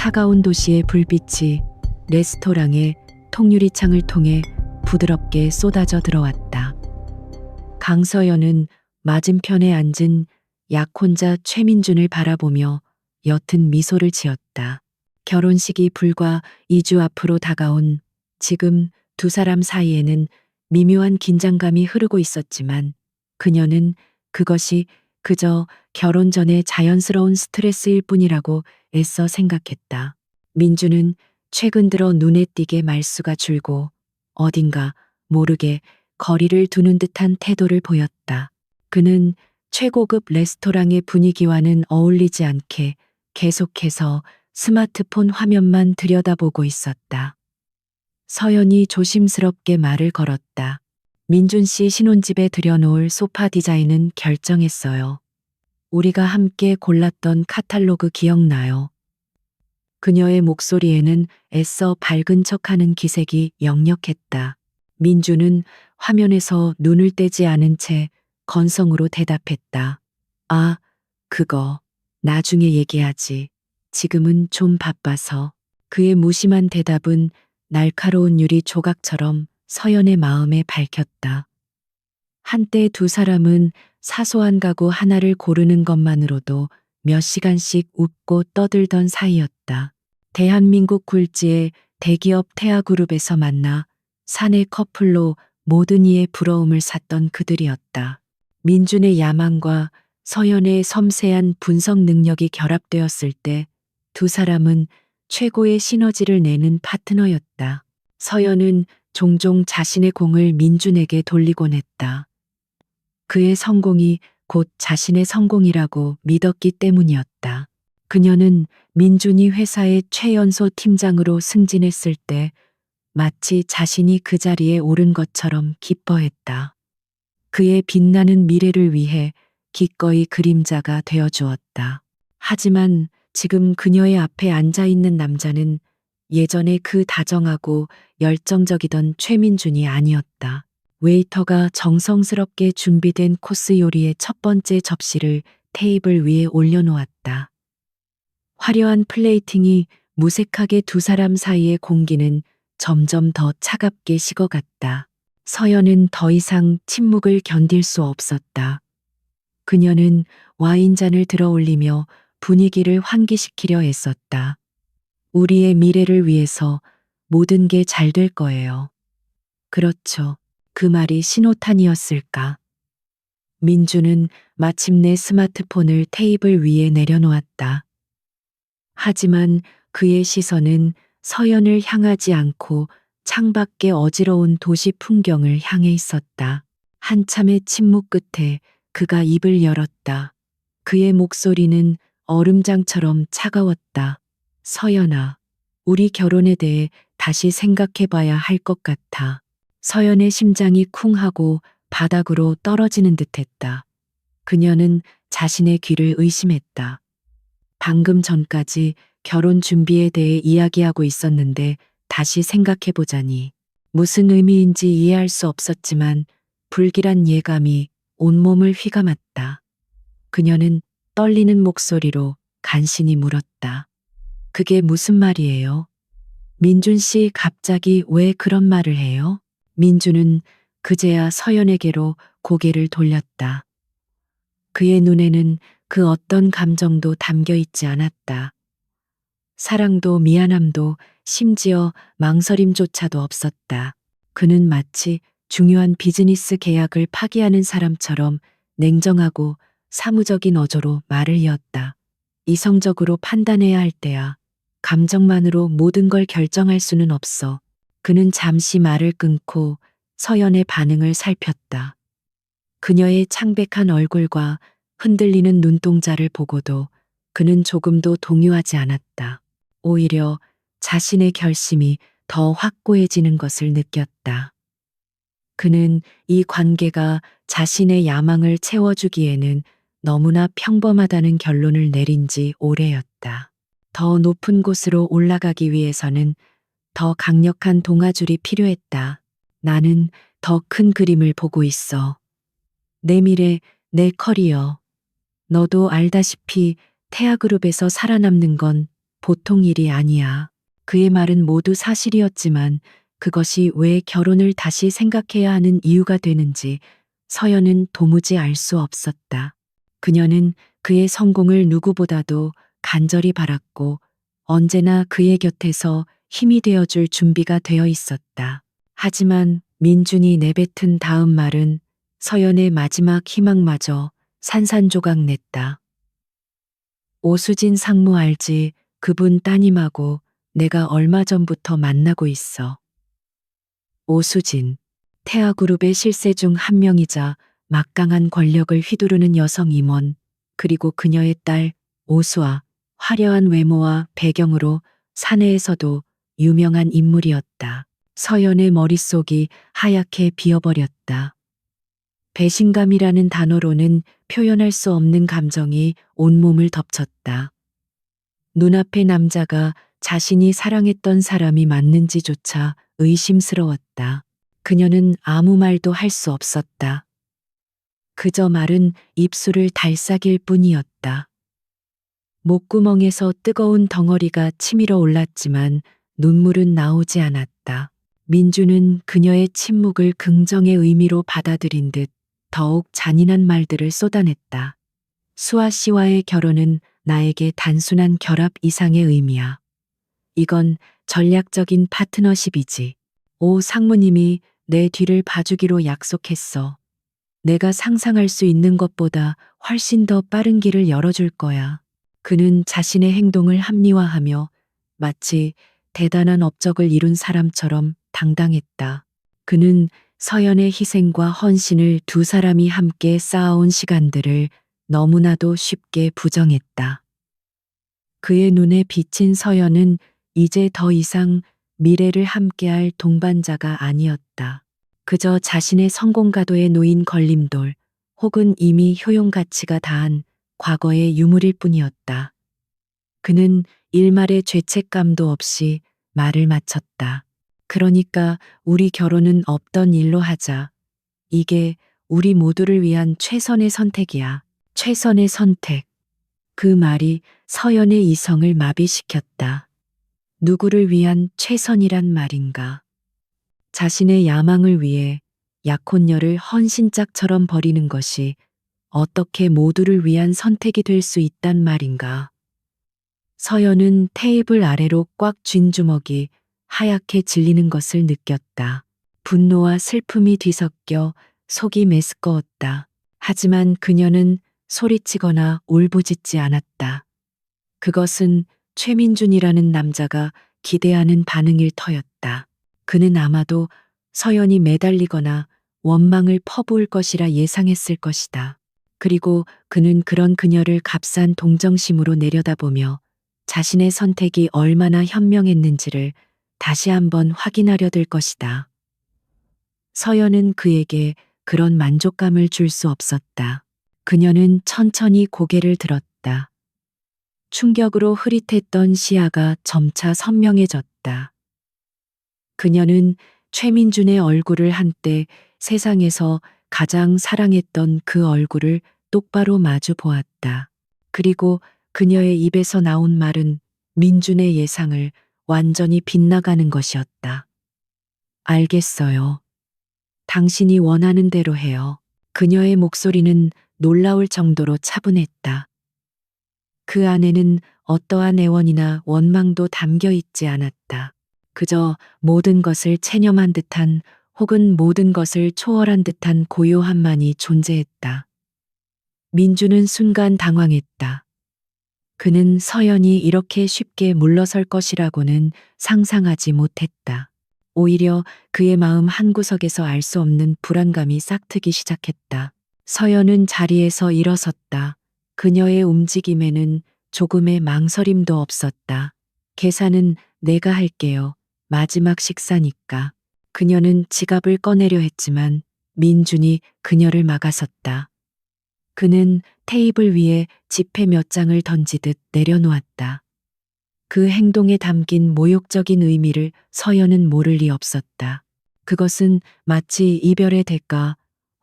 차가운 도시의 불빛이 레스토랑의 통유리창을 통해 부드럽게 쏟아져 들어왔다. 강서연은 맞은편에 앉은 약혼자 최민준을 바라보며 옅은 미소를 지었다. 결혼식이 불과 2주 앞으로 다가온 지금 두 사람 사이에는 미묘한 긴장감이 흐르고 있었지만 그녀는 그것이 그저 결혼 전의 자연스러운 스트레스일 뿐이라고 애써 생각했다. 민주는 최근 들어 눈에 띄게 말수가 줄고 어딘가 모르게 거리를 두는 듯한 태도를 보였다. 그는 최고급 레스토랑의 분위기와는 어울리지 않게 계속해서 스마트폰 화면만 들여다보고 있었다. 서연이 조심스럽게 말을 걸었다. 민준 씨 신혼집에 들여놓을 소파 디자인은 결정했어요. 우리가 함께 골랐던 카탈로그 기억나요? 그녀의 목소리에는 애써 밝은 척하는 기색이 역력했다. 민주는 화면에서 눈을 떼지 않은 채 건성으로 대답했다. 아, 그거 나중에 얘기하지. 지금은 좀 바빠서. 그의 무심한 대답은 날카로운 유리 조각처럼 서연의 마음에 밝혔다. 한때 두 사람은 사소한 가구 하나를 고르는 것만으로도 몇 시간씩 웃고 떠들던 사이였다. 대한민국 굴지의 대기업 태아그룹에서 만나 사내 커플로 모든 이의 부러움을 샀던 그들이었다. 민준의 야망과 서연의 섬세한 분석 능력이 결합되었을 때 두 사람은 최고의 시너지를 내는 파트너였다. 서연은 종종 자신의 공을 민준에게 돌리곤 했다. 그의 성공이 곧 자신의 성공이라고 믿었기 때문이었다. 그녀는 민준이 회사의 최연소 팀장으로 승진했을 때 마치 자신이 그 자리에 오른 것처럼 기뻐했다. 그의 빛나는 미래를 위해 기꺼이 그림자가 되어 주었다. 하지만 지금 그녀의 앞에 앉아 있는 남자는 예전에 그 다정하고 열정적이던 최민준이 아니었다. 웨이터가 정성스럽게 준비된 코스 요리의 첫 번째 접시를 테이블 위에 올려놓았다. 화려한 플레이팅이 무색하게 두 사람 사이의 공기는 점점 더 차갑게 식어갔다. 서연은 더 이상 침묵을 견딜 수 없었다. 그녀는 와인잔을 들어 올리며 분위기를 환기시키려 애썼다. 우리의 미래를 위해서 모든 게 잘 될 거예요. 그렇죠. 그 말이 신호탄이었을까? 민주는 마침내 스마트폰을 테이블 위에 내려놓았다. 하지만 그의 시선은 서연을 향하지 않고 창밖의 어지러운 도시 풍경을 향해 있었다. 한참의 침묵 끝에 그가 입을 열었다. 그의 목소리는 얼음장처럼 차가웠다. 서연아, 우리 결혼에 대해 다시 생각해 봐야 할 것 같아. 서연의 심장이 쿵하고 바닥으로 떨어지는 듯했다. 그녀는 자신의 귀를 의심했다. 방금 전까지 결혼 준비에 대해 이야기하고 있었는데 다시 생각해 보자니 무슨 의미인지 이해할 수 없었지만 불길한 예감이 온몸을 휘감았다. 그녀는 떨리는 목소리로 간신히 물었다. 그게 무슨 말이에요? 민준 씨 갑자기 왜 그런 말을 해요? 민준은 그제야 서연에게로 고개를 돌렸다. 그의 눈에는 그 어떤 감정도 담겨 있지 않았다. 사랑도 미안함도 심지어 망설임조차도 없었다. 그는 마치 중요한 비즈니스 계약을 파기하는 사람처럼 냉정하고 사무적인 어조로 말을 이었다. 이성적으로 판단해야 할 때야. 감정만으로 모든 걸 결정할 수는 없어. 그는 잠시 말을 끊고 서연의 반응을 살폈다. 그녀의 창백한 얼굴과 흔들리는 눈동자를 보고도 그는 조금도 동요하지 않았다. 오히려 자신의 결심이 더 확고해지는 것을 느꼈다. 그는 이 관계가 자신의 야망을 채워주기에는 너무나 평범하다는 결론을 내린 지 오래였다. 더 높은 곳으로 올라가기 위해서는 더 강력한 동아줄이 필요했다. 나는 더 큰 그림을 보고 있어. 내 미래, 내 커리어. 너도 알다시피 태아그룹에서 살아남는 건 보통 일이 아니야. 그의 말은 모두 사실이었지만 그것이 왜 결혼을 다시 생각해야 하는 이유가 되는지 서연은 도무지 알 수 없었다. 그녀는 그의 성공을 누구보다도 간절히 바랐고 언제나 그의 곁에서 힘이 되어줄 준비가 되어 있었다. 하지만 민준이 내뱉은 다음 말은 서연의 마지막 희망마저 산산조각 냈다. 오수진 상무 알지? 그분 따님하고 내가 얼마 전부터 만나고 있어. 오수진, 태아그룹의 실세 중 한 명이자 막강한 권력을 휘두르는 여성 임원, 그리고 그녀의 딸 오수아, 화려한 외모와 배경으로 사내에서도 유명한 인물이었다. 서연의 머릿속이 하얗게 비어버렸다. 배신감이라는 단어로는 표현할 수 없는 감정이 온몸을 덮쳤다. 눈앞의 남자가 자신이 사랑했던 사람이 맞는지조차 의심스러웠다. 그녀는 아무 말도 할 수 없었다. 그저 마른 입술을 달싹일 뿐이었다. 목구멍에서 뜨거운 덩어리가 치밀어 올랐지만 눈물은 나오지 않았다. 민주는 그녀의 침묵을 긍정의 의미로 받아들인 듯 더욱 잔인한 말들을 쏟아냈다. 수아 씨와의 결혼은 나에게 단순한 결합 이상의 의미야. 이건 전략적인 파트너십이지. 오 상무님이 내 뒤를 봐주기로 약속했어. 내가 상상할 수 있는 것보다 훨씬 더 빠른 길을 열어줄 거야. 그는 자신의 행동을 합리화하며 마치 대단한 업적을 이룬 사람처럼 당당했다. 그는 서연의 희생과 헌신을 두 사람이 함께 쌓아온 시간들을 너무나도 쉽게 부정했다. 그의 눈에 비친 서연은 이제 더 이상 미래를 함께할 동반자가 아니었다. 그저 자신의 성공 가도에 놓인 걸림돌 혹은 이미 효용 가치가 다한 과거의 유물일 뿐이었다. 그는 일말의 죄책감도 없이 말을 마쳤다. 그러니까 우리 결혼은 없던 일로 하자. 이게 우리 모두를 위한 최선의 선택이야. 최선의 선택. 그 말이 서연의 이성을 마비시켰다. 누구를 위한 최선이란 말인가? 자신의 야망을 위해 약혼녀를 헌신짝처럼 버리는 것이 어떻게 모두를 위한 선택이 될 수 있단 말인가? 서연은 테이블 아래로 꽉 쥔 주먹이 하얗게 질리는 것을 느꼈다. 분노와 슬픔이 뒤섞여 속이 메스꺼웠다. 하지만 그녀는 소리치거나 울부짖지 않았다. 그것은 최민준이라는 남자가 기대하는 반응일 터였다. 그는 아마도 서연이 매달리거나 원망을 퍼부을 것이라 예상했을 것이다. 그리고 그는 그런 그녀를 값싼 동정심으로 내려다보며 자신의 선택이 얼마나 현명했는지를 다시 한번 확인하려 들 것이다. 서연은 그에게 그런 만족감을 줄 수 없었다. 그녀는 천천히 고개를 들었다. 충격으로 흐릿했던 시야가 점차 선명해졌다. 그녀는 최민준의 얼굴을 한때 세상에서 가장 사랑했던 그 얼굴을 똑바로 마주 보았다. 그리고 그녀의 입에서 나온 말은 민준의 예상을 완전히 빗나가는 것이었다. 알겠어요. 당신이 원하는 대로 해요. 그녀의 목소리는 놀라울 정도로 차분했다. 그 안에는 어떠한 애원이나 원망도 담겨 있지 않았다. 그저 모든 것을 체념한 듯한 혹은 모든 것을 초월한 듯한 고요함만이 존재했다. 민주는 순간 당황했다. 그는 서연이 이렇게 쉽게 물러설 것이라고는 상상하지 못했다. 오히려 그의 마음 한구석에서 알 수 없는 불안감이 싹트기 시작했다. 서연은 자리에서 일어섰다. 그녀의 움직임에는 조금의 망설임도 없었다. 계산은 내가 할게요. 마지막 식사니까. 그녀는 지갑을 꺼내려 했지만 민준이 그녀를 막아섰다. 그는 테이블 위에 지폐 몇 장을 던지듯 내려놓았다. 그 행동에 담긴 모욕적인 의미를 서연은 모를 리 없었다. 그것은 마치 이별의 대가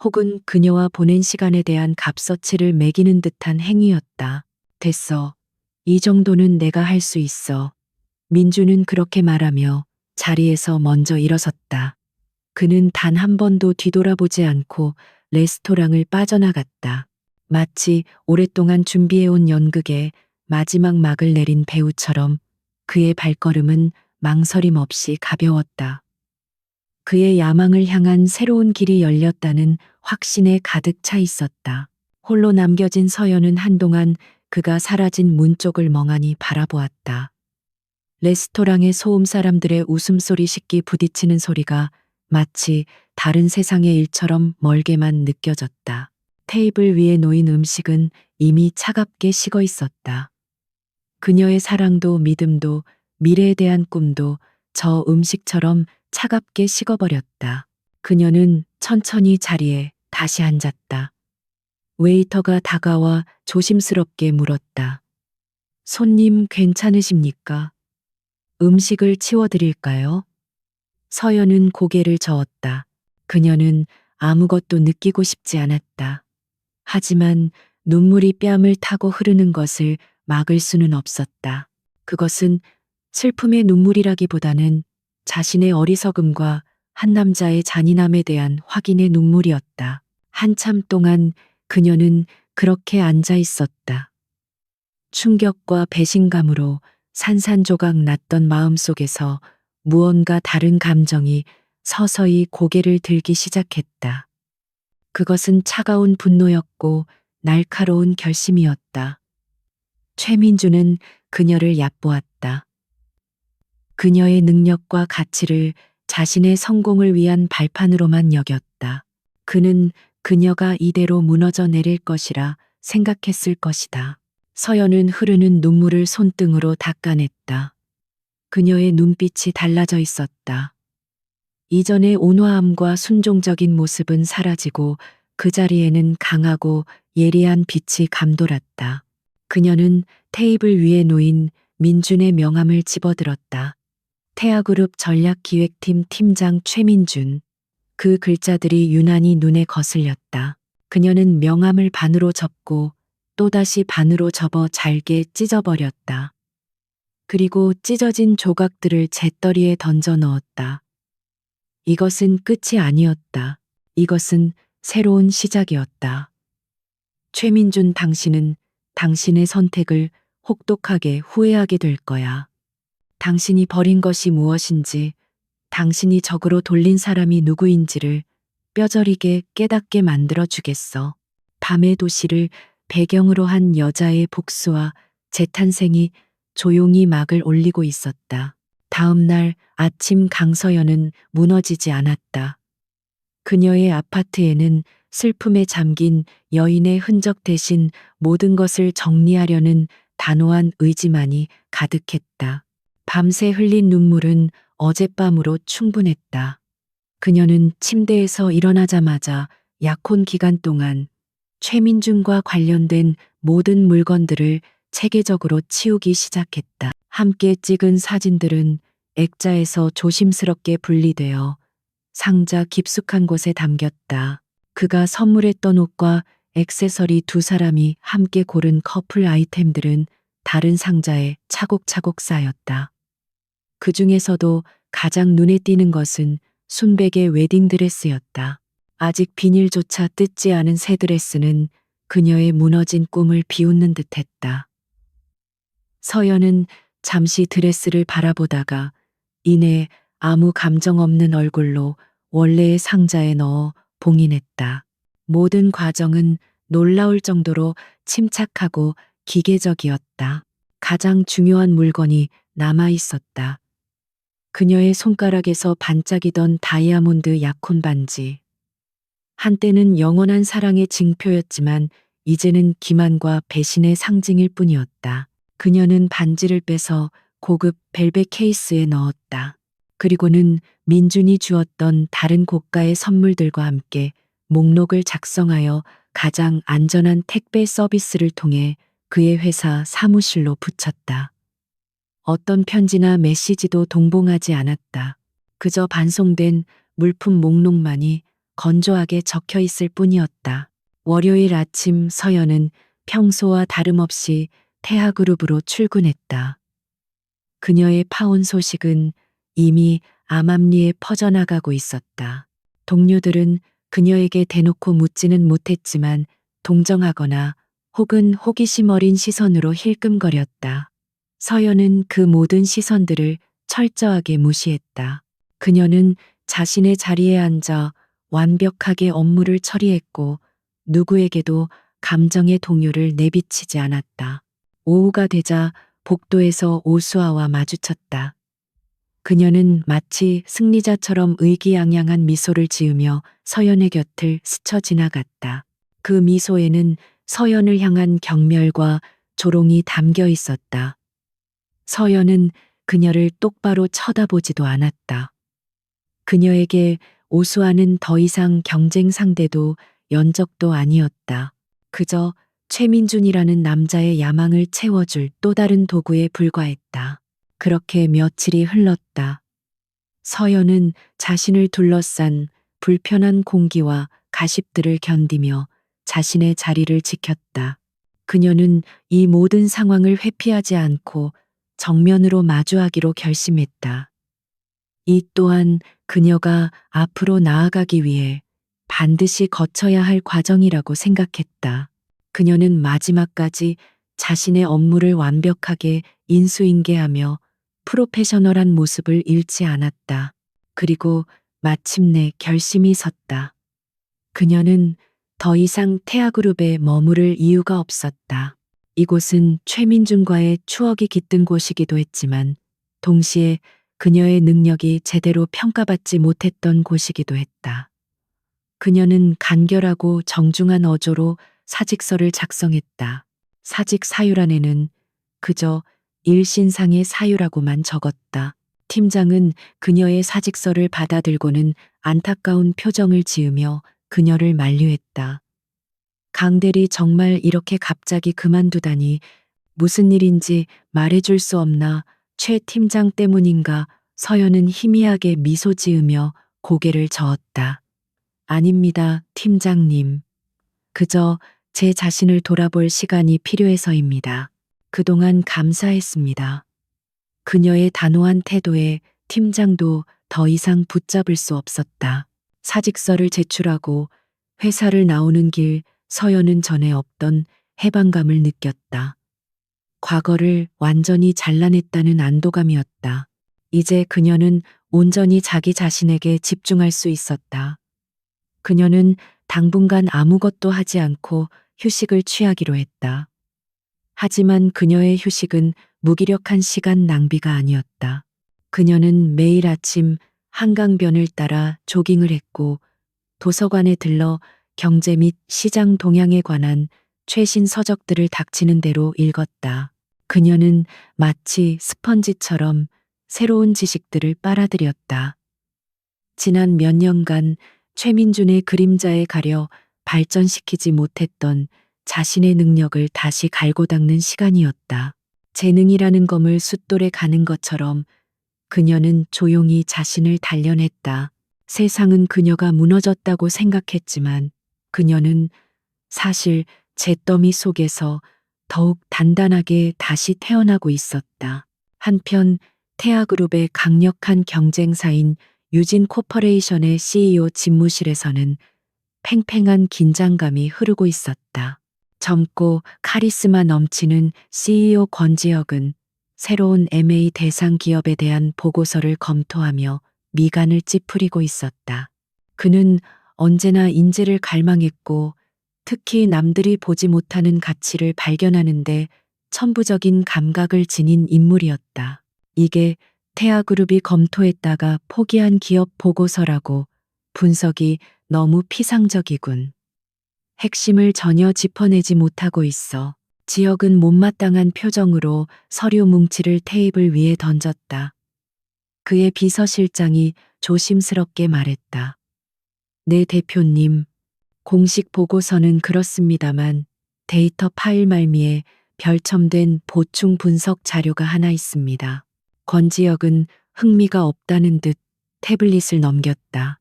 혹은 그녀와 보낸 시간에 대한 값어치를 매기는 듯한 행위였다. 됐어. 이 정도는 내가 할 수 있어. 민주는 그렇게 말하며 자리에서 먼저 일어섰다. 그는 단 한 번도 뒤돌아보지 않고 레스토랑을 빠져나갔다. 마치 오랫동안 준비해온 연극의 마지막 막을 내린 배우처럼 그의 발걸음은 망설임 없이 가벼웠다. 그의 야망을 향한 새로운 길이 열렸다는 확신에 가득 차 있었다. 홀로 남겨진 서연은 한동안 그가 사라진 문 쪽을 멍하니 바라보았다. 레스토랑의 소음 사람들의 웃음소리 식기 부딪히는 소리가 마치 다른 세상의 일처럼 멀게만 느껴졌다. 테이블 위에 놓인 음식은 이미 차갑게 식어 있었다. 그녀의 사랑도 믿음도 미래에 대한 꿈도 저 음식처럼 차갑게 식어버렸다. 그녀는 천천히 자리에 다시 앉았다. 웨이터가 다가와 조심스럽게 물었다. 손님 괜찮으십니까? 음식을 치워드릴까요? 서연은 고개를 저었다. 그녀는 아무것도 느끼고 싶지 않았다. 하지만 눈물이 뺨을 타고 흐르는 것을 막을 수는 없었다. 그것은 슬픔의 눈물이라기보다는 자신의 어리석음과 한 남자의 잔인함에 대한 확인의 눈물이었다. 한참 동안 그녀는 그렇게 앉아 있었다. 충격과 배신감으로 산산조각 났던 마음속에서 무언가 다른 감정이 서서히 고개를 들기 시작했다. 그것은 차가운 분노였고 날카로운 결심이었다. 최민주는 그녀를 얕보았다. 그녀의 능력과 가치를 자신의 성공을 위한 발판으로만 여겼다. 그는 그녀가 이대로 무너져 내릴 것이라 생각했을 것이다. 서연은 흐르는 눈물을 손등으로 닦아냈다. 그녀의 눈빛이 달라져 있었다. 이전의 온화함과 순종적인 모습은 사라지고 그 자리에는 강하고 예리한 빛이 감돌았다. 그녀는 테이블 위에 놓인 민준의 명함을 집어들었다. 태아그룹 전략기획팀 팀장 최민준. 그 글자들이 유난히 눈에 거슬렸다. 그녀는 명함을 반으로 접고 또다시 반으로 접어 잘게 찢어버렸다. 그리고 찢어진 조각들을 재떨이에 던져 넣었다. 이것은 끝이 아니었다. 이것은 새로운 시작이었다. 최민준, 당신은 당신의 선택을 혹독하게 후회하게 될 거야. 당신이 버린 것이 무엇인지, 당신이 적으로 돌린 사람이 누구인지를 뼈저리게 깨닫게 만들어 주겠어. 밤의 도시를 배경으로 한 여자의 복수와 재탄생이 조용히 막을 올리고 있었다. 다음 날 아침 강서연은 무너지지 않았다. 그녀의 아파트에는 슬픔에 잠긴 여인의 흔적 대신 모든 것을 정리하려는 단호한 의지만이 가득했다. 밤새 흘린 눈물은 어젯밤으로 충분했다. 그녀는 침대에서 일어나자마자 약혼 기간 동안 최민준과 관련된 모든 물건들을 체계적으로 치우기 시작했다. 함께 찍은 사진들은 액자에서 조심스럽게 분리되어 상자 깊숙한 곳에 담겼다. 그가 선물했던 옷과 액세서리 두 사람이 함께 고른 커플 아이템들은 다른 상자에 차곡차곡 쌓였다. 그 중에서도 가장 눈에 띄는 것은 순백의 웨딩드레스였다. 아직 비닐조차 뜯지 않은 새 드레스는 그녀의 무너진 꿈을 비웃는 듯했다. 서연은 잠시 드레스를 바라보다가 이내 아무 감정 없는 얼굴로 원래의 상자에 넣어 봉인했다. 모든 과정은 놀라울 정도로 침착하고 기계적이었다. 가장 중요한 물건이 남아 있었다. 그녀의 손가락에서 반짝이던 다이아몬드 약혼 반지. 한때는 영원한 사랑의 징표였지만 이제는 기만과 배신의 상징일 뿐이었다. 그녀는 반지를 빼서 고급 벨벳 케이스에 넣었다. 그리고는 민준이 주었던 다른 고가의 선물들과 함께 목록을 작성하여 가장 안전한 택배 서비스를 통해 그의 회사 사무실로 붙였다. 어떤 편지나 메시지도 동봉하지 않았다. 그저 반송된 물품 목록만이 건조하게 적혀 있을 뿐이었다. 월요일 아침 서연은 평소와 다름없이 태아그룹으로 출근했다. 그녀의 파혼 소식은 이미 암암리에 퍼져나가고 있었다. 동료들은 그녀에게 대놓고 묻지는 못했지만 동정하거나 혹은 호기심 어린 시선으로 힐끔거렸다. 서연은 그 모든 시선들을 철저하게 무시했다. 그녀는 자신의 자리에 앉아 완벽하게 업무를 처리했고 누구에게도 감정의 동요를 내비치지 않았다. 오후가 되자 복도에서 오수아와 마주쳤다. 그녀는 마치 승리자처럼 의기양양한 미소를 지으며 서연의 곁을 스쳐 지나갔다. 그 미소에는 서연을 향한 경멸과 조롱이 담겨 있었다. 서연은 그녀를 똑바로 쳐다보지도 않았다. 그녀에게 오수아는 더 이상 경쟁 상대도 연적도 아니었다. 그저 최민준이라는 남자의 야망을 채워줄 또 다른 도구에 불과했다. 그렇게 며칠이 흘렀다. 서연은 자신을 둘러싼 불편한 공기와 가십들을 견디며 자신의 자리를 지켰다. 그녀는 이 모든 상황을 회피하지 않고 정면으로 마주하기로 결심했다. 이 또한 그녀가 앞으로 나아가기 위해 반드시 거쳐야 할 과정이라고 생각했다. 그녀는 마지막까지 자신의 업무를 완벽하게 인수인계하며 프로페셔널한 모습을 잃지 않았다. 그리고 마침내 결심이 섰다. 그녀는 더 이상 태아그룹에 머무를 이유가 없었다. 이곳은 최민준과의 추억이 깃든 곳이기도 했지만 동시에 그녀의 능력이 제대로 평가받지 못했던 곳이기도 했다. 그녀는 간결하고 정중한 어조로 사직서를 작성했다. 사직 사유란에는 그저 일신상의 사유라고만 적었다. 팀장은 그녀의 사직서를 받아들고는 안타까운 표정을 지으며 그녀를 만류했다. 강대리 정말 이렇게 갑자기 그만두다니 무슨 일인지 말해줄 수 없나. 최 팀장 때문인가. 서연은 희미하게 미소 지으며 고개를 저었다. 아닙니다, 팀장님. 그저 제 자신을 돌아볼 시간이 필요해서입니다. 그동안 감사했습니다. 그녀의 단호한 태도에 팀장도 더 이상 붙잡을 수 없었다. 사직서를 제출하고 회사를 나오는 길 서연은 전에 없던 해방감을 느꼈다. 과거를 완전히 잘라냈다는 안도감이었다. 이제 그녀는 온전히 자기 자신에게 집중할 수 있었다. 그녀는 당분간 아무것도 하지 않고 휴식을 취하기로 했다. 하지만 그녀의 휴식은 무기력한 시간 낭비가 아니었다. 그녀는 매일 아침 한강변을 따라 조깅을 했고 도서관에 들러 경제 및 시장 동향에 관한 최신 서적들을 닥치는 대로 읽었다. 그녀는 마치 스펀지처럼 새로운 지식들을 빨아들였다. 지난 몇 년간 최민준의 그림자에 가려 발전시키지 못했던 자신의 능력을 다시 갈고 닦는 시간이었다. 재능이라는 검을 숫돌에 가는 것처럼 그녀는 조용히 자신을 단련했다. 세상은 그녀가 무너졌다고 생각했지만 그녀는 사실 잿더미 속에서 더욱 단단하게 다시 태어나고 있었다. 한편 태아그룹의 강력한 경쟁사인 유진 코퍼레이션의 CEO 집무실에서는 팽팽한 긴장감이 흐르고 있었다. 젊고 카리스마 넘치는 CEO 권지혁은 새로운 M&A 대상 기업에 대한 보고서를 검토하며 미간을 찌푸리고 있었다. 그는 언제나 인재를 갈망했고 특히 남들이 보지 못하는 가치를 발견하는데 천부적인 감각을 지닌 인물이었다. 이게 태아그룹이 검토했다가 포기한 기업 보고서라고. 분석이 너무 피상적이군. 핵심을 전혀 짚어내지 못하고 있어. 지혁은 못마땅한 표정으로 서류 뭉치를 테이블 위에 던졌다. 그의 비서실장이 조심스럽게 말했다. 네, 대표님. 공식 보고서는 그렇습니다만 데이터 파일 말미에 별첨된 보충 분석 자료가 하나 있습니다. 권지혁은 흥미가 없다는 듯 태블릿을 넘겼다.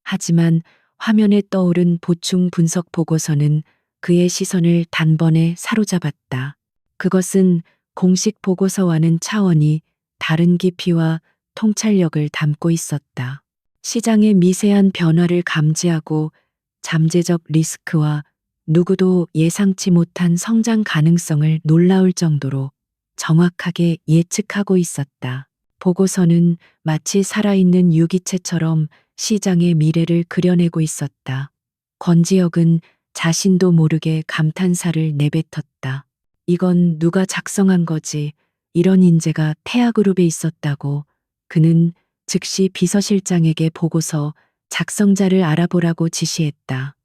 하지만 화면에 떠오른 보충 분석 보고서는 그의 시선을 단번에 사로잡았다. 그것은 공식 보고서와는 차원이 다른 깊이와 통찰력을 담고 있었다. 시장의 미세한 변화를 감지하고 잠재적 리스크와 누구도 예상치 못한 성장 가능성을 놀라울 정도로 정확하게 예측하고 있었다. 보고서는 마치 살아있는 유기체처럼 시장의 미래를 그려내고 있었다. 권지혁은 자신도 모르게 감탄사를 내뱉었다. 이건 누가 작성한 거지? 이런 인재가 태아그룹에 있었다고. 그는 즉시 비서실장에게 보고서 작성자를 알아보라고 지시했다.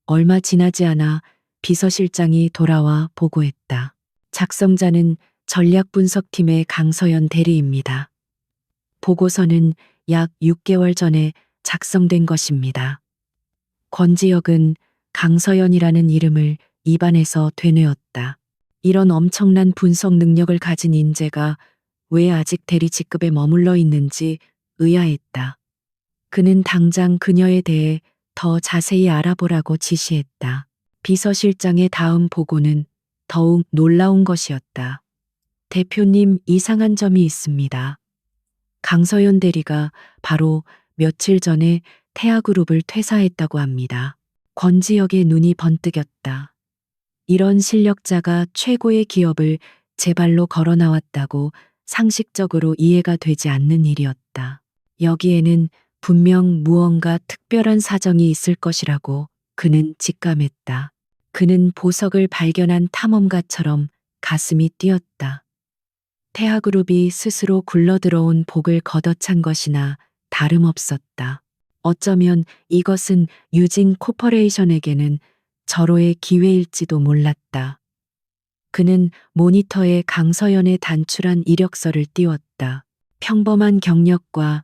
얼마 지나지 않아 비서실장이 돌아와 보고했다. 작성자는 전략분석팀의 강서연 대리입니다. 보고서는 약 6개월 전에 작성된 것입니다. 권지혁은 강서연이라는 이름을 입안에서 되뇌었다. 이런 엄청난 분석 능력을 가진 인재가 왜 아직 대리 직급에 머물러 있는지 의아했다. 그는 당장 그녀에 대해 더 자세히 알아보라고 지시했다. 비서실장의 다음 보고는 더욱 놀라운 것이었다. 대표님, 이상한 점이 있습니다. 강서연 대리가 바로 며칠 전에 태아그룹을 퇴사했다고 합니다. 권지혁의 눈이 번뜩였다. 이런 실력자가 최고의 기업을 제 발로 걸어 나왔다고 상식적으로 이해가 되지 않는 일이었다. 여기에는 분명 무언가 특별한 사정이 있을 것이라고 그는 직감했다. 그는 보석을 발견한 탐험가처럼 가슴이 뛰었다. 태아그룹이 스스로 굴러들어온 복을 걷어찬 것이나 다름없었다. 어쩌면 이것은 유진 코퍼레이션에게는 절호의 기회일지도 몰랐다. 그는 모니터에 강서연의 단출한 이력서를 띄웠다. 평범한 경력과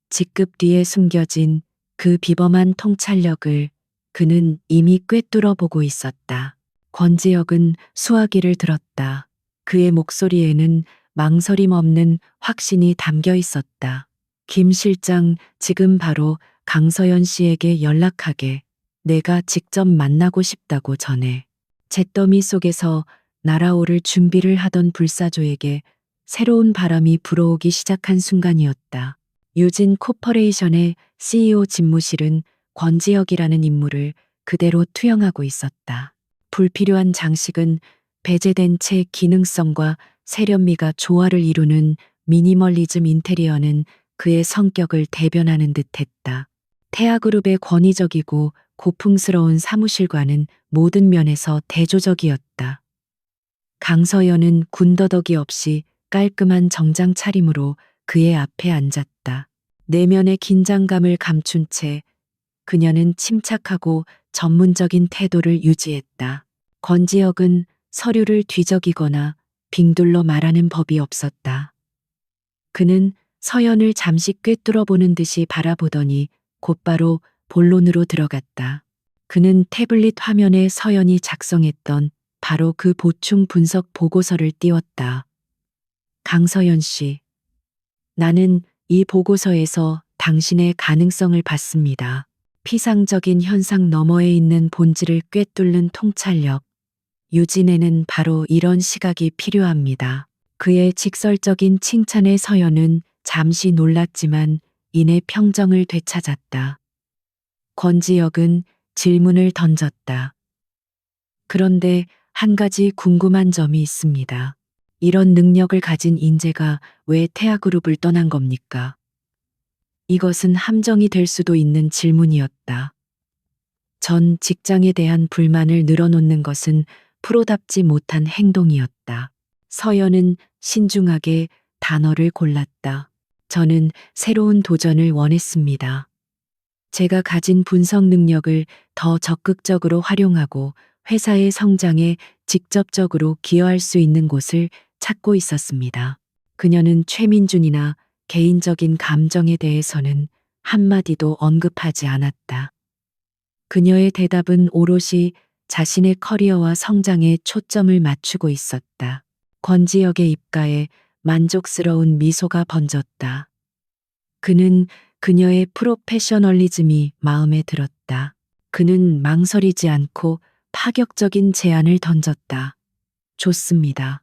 직급 뒤에 숨겨진 그 비범한 통찰력을 그는 이미 꿰뚫어 보고 있었다. 권지혁은 수화기를 들었다. 그의 목소리에는 망설임 없는 확신이 담겨 있었다. 김 실장, 지금 바로 강서연 씨에게 연락하게. 내가 직접 만나고 싶다고 전해. 잿더미 속에서 날아오를 준비를 하던 불사조에게 새로운 바람이 불어오기 시작한 순간이었다. 유진 코퍼레이션의 CEO 집무실은 권지혁이라는 인물을 그대로 투영하고 있었다. 불필요한 장식은 배제된 채 기능성과 세련미가 조화를 이루는 미니멀리즘 인테리어는 그의 성격을 대변하는 듯했다. 태아그룹의 권위적이고 고풍스러운 사무실과는 모든 면에서 대조적이었다. 강서연은 군더더기 없이 깔끔한 정장 차림으로 그의 앞에 앉았다. 내면의 긴장감을 감춘 채 그녀는 침착하고 전문적인 태도를 유지했다. 권지혁은 서류를 뒤적이거나 빙둘러 말하는 법이 없었다. 그는 서연을 잠시 꿰뚫어 보는 듯이 바라보더니 곧바로 본론으로 들어갔다. 그는 태블릿 화면에 서연이 작성했던 바로 그 보충 분석 보고서를 띄웠다. 강서연 씨, 나는 이 보고서에서 당신의 가능성을 봤습니다. 피상적인 현상 너머에 있는 본질을 꿰뚫는 통찰력. 유진에는 바로 이런 시각이 필요합니다. 그의 직설적인 칭찬에 서연은 잠시 놀랐지만 이내 평정을 되찾았다. 권지혁은 질문을 던졌다. 그런데 한 가지 궁금한 점이 있습니다. 이런 능력을 가진 인재가 왜 태아그룹을 떠난 겁니까? 이것은 함정이 될 수도 있는 질문이었다. 전 직장에 대한 불만을 늘어놓는 것은 프로답지 못한 행동이었다. 서연은 신중하게 단어를 골랐다. 저는 새로운 도전을 원했습니다. 제가 가진 분석 능력을 더 적극적으로 활용하고 회사의 성장에 직접적으로 기여할 수 있는 곳을 찾고 있었습니다. 그녀는 최민준이나 개인적인 감정에 대해서는 한마디도 언급하지 않았다. 그녀의 대답은 오롯이 자신의 커리어와 성장에 초점을 맞추고 있었다. 권지혁의 입가에 만족스러운 미소가 번졌다. 그는 그녀의 프로페셔널리즘이 마음에 들었다. 그는 망설이지 않고 파격적인 제안을 던졌다. 좋습니다.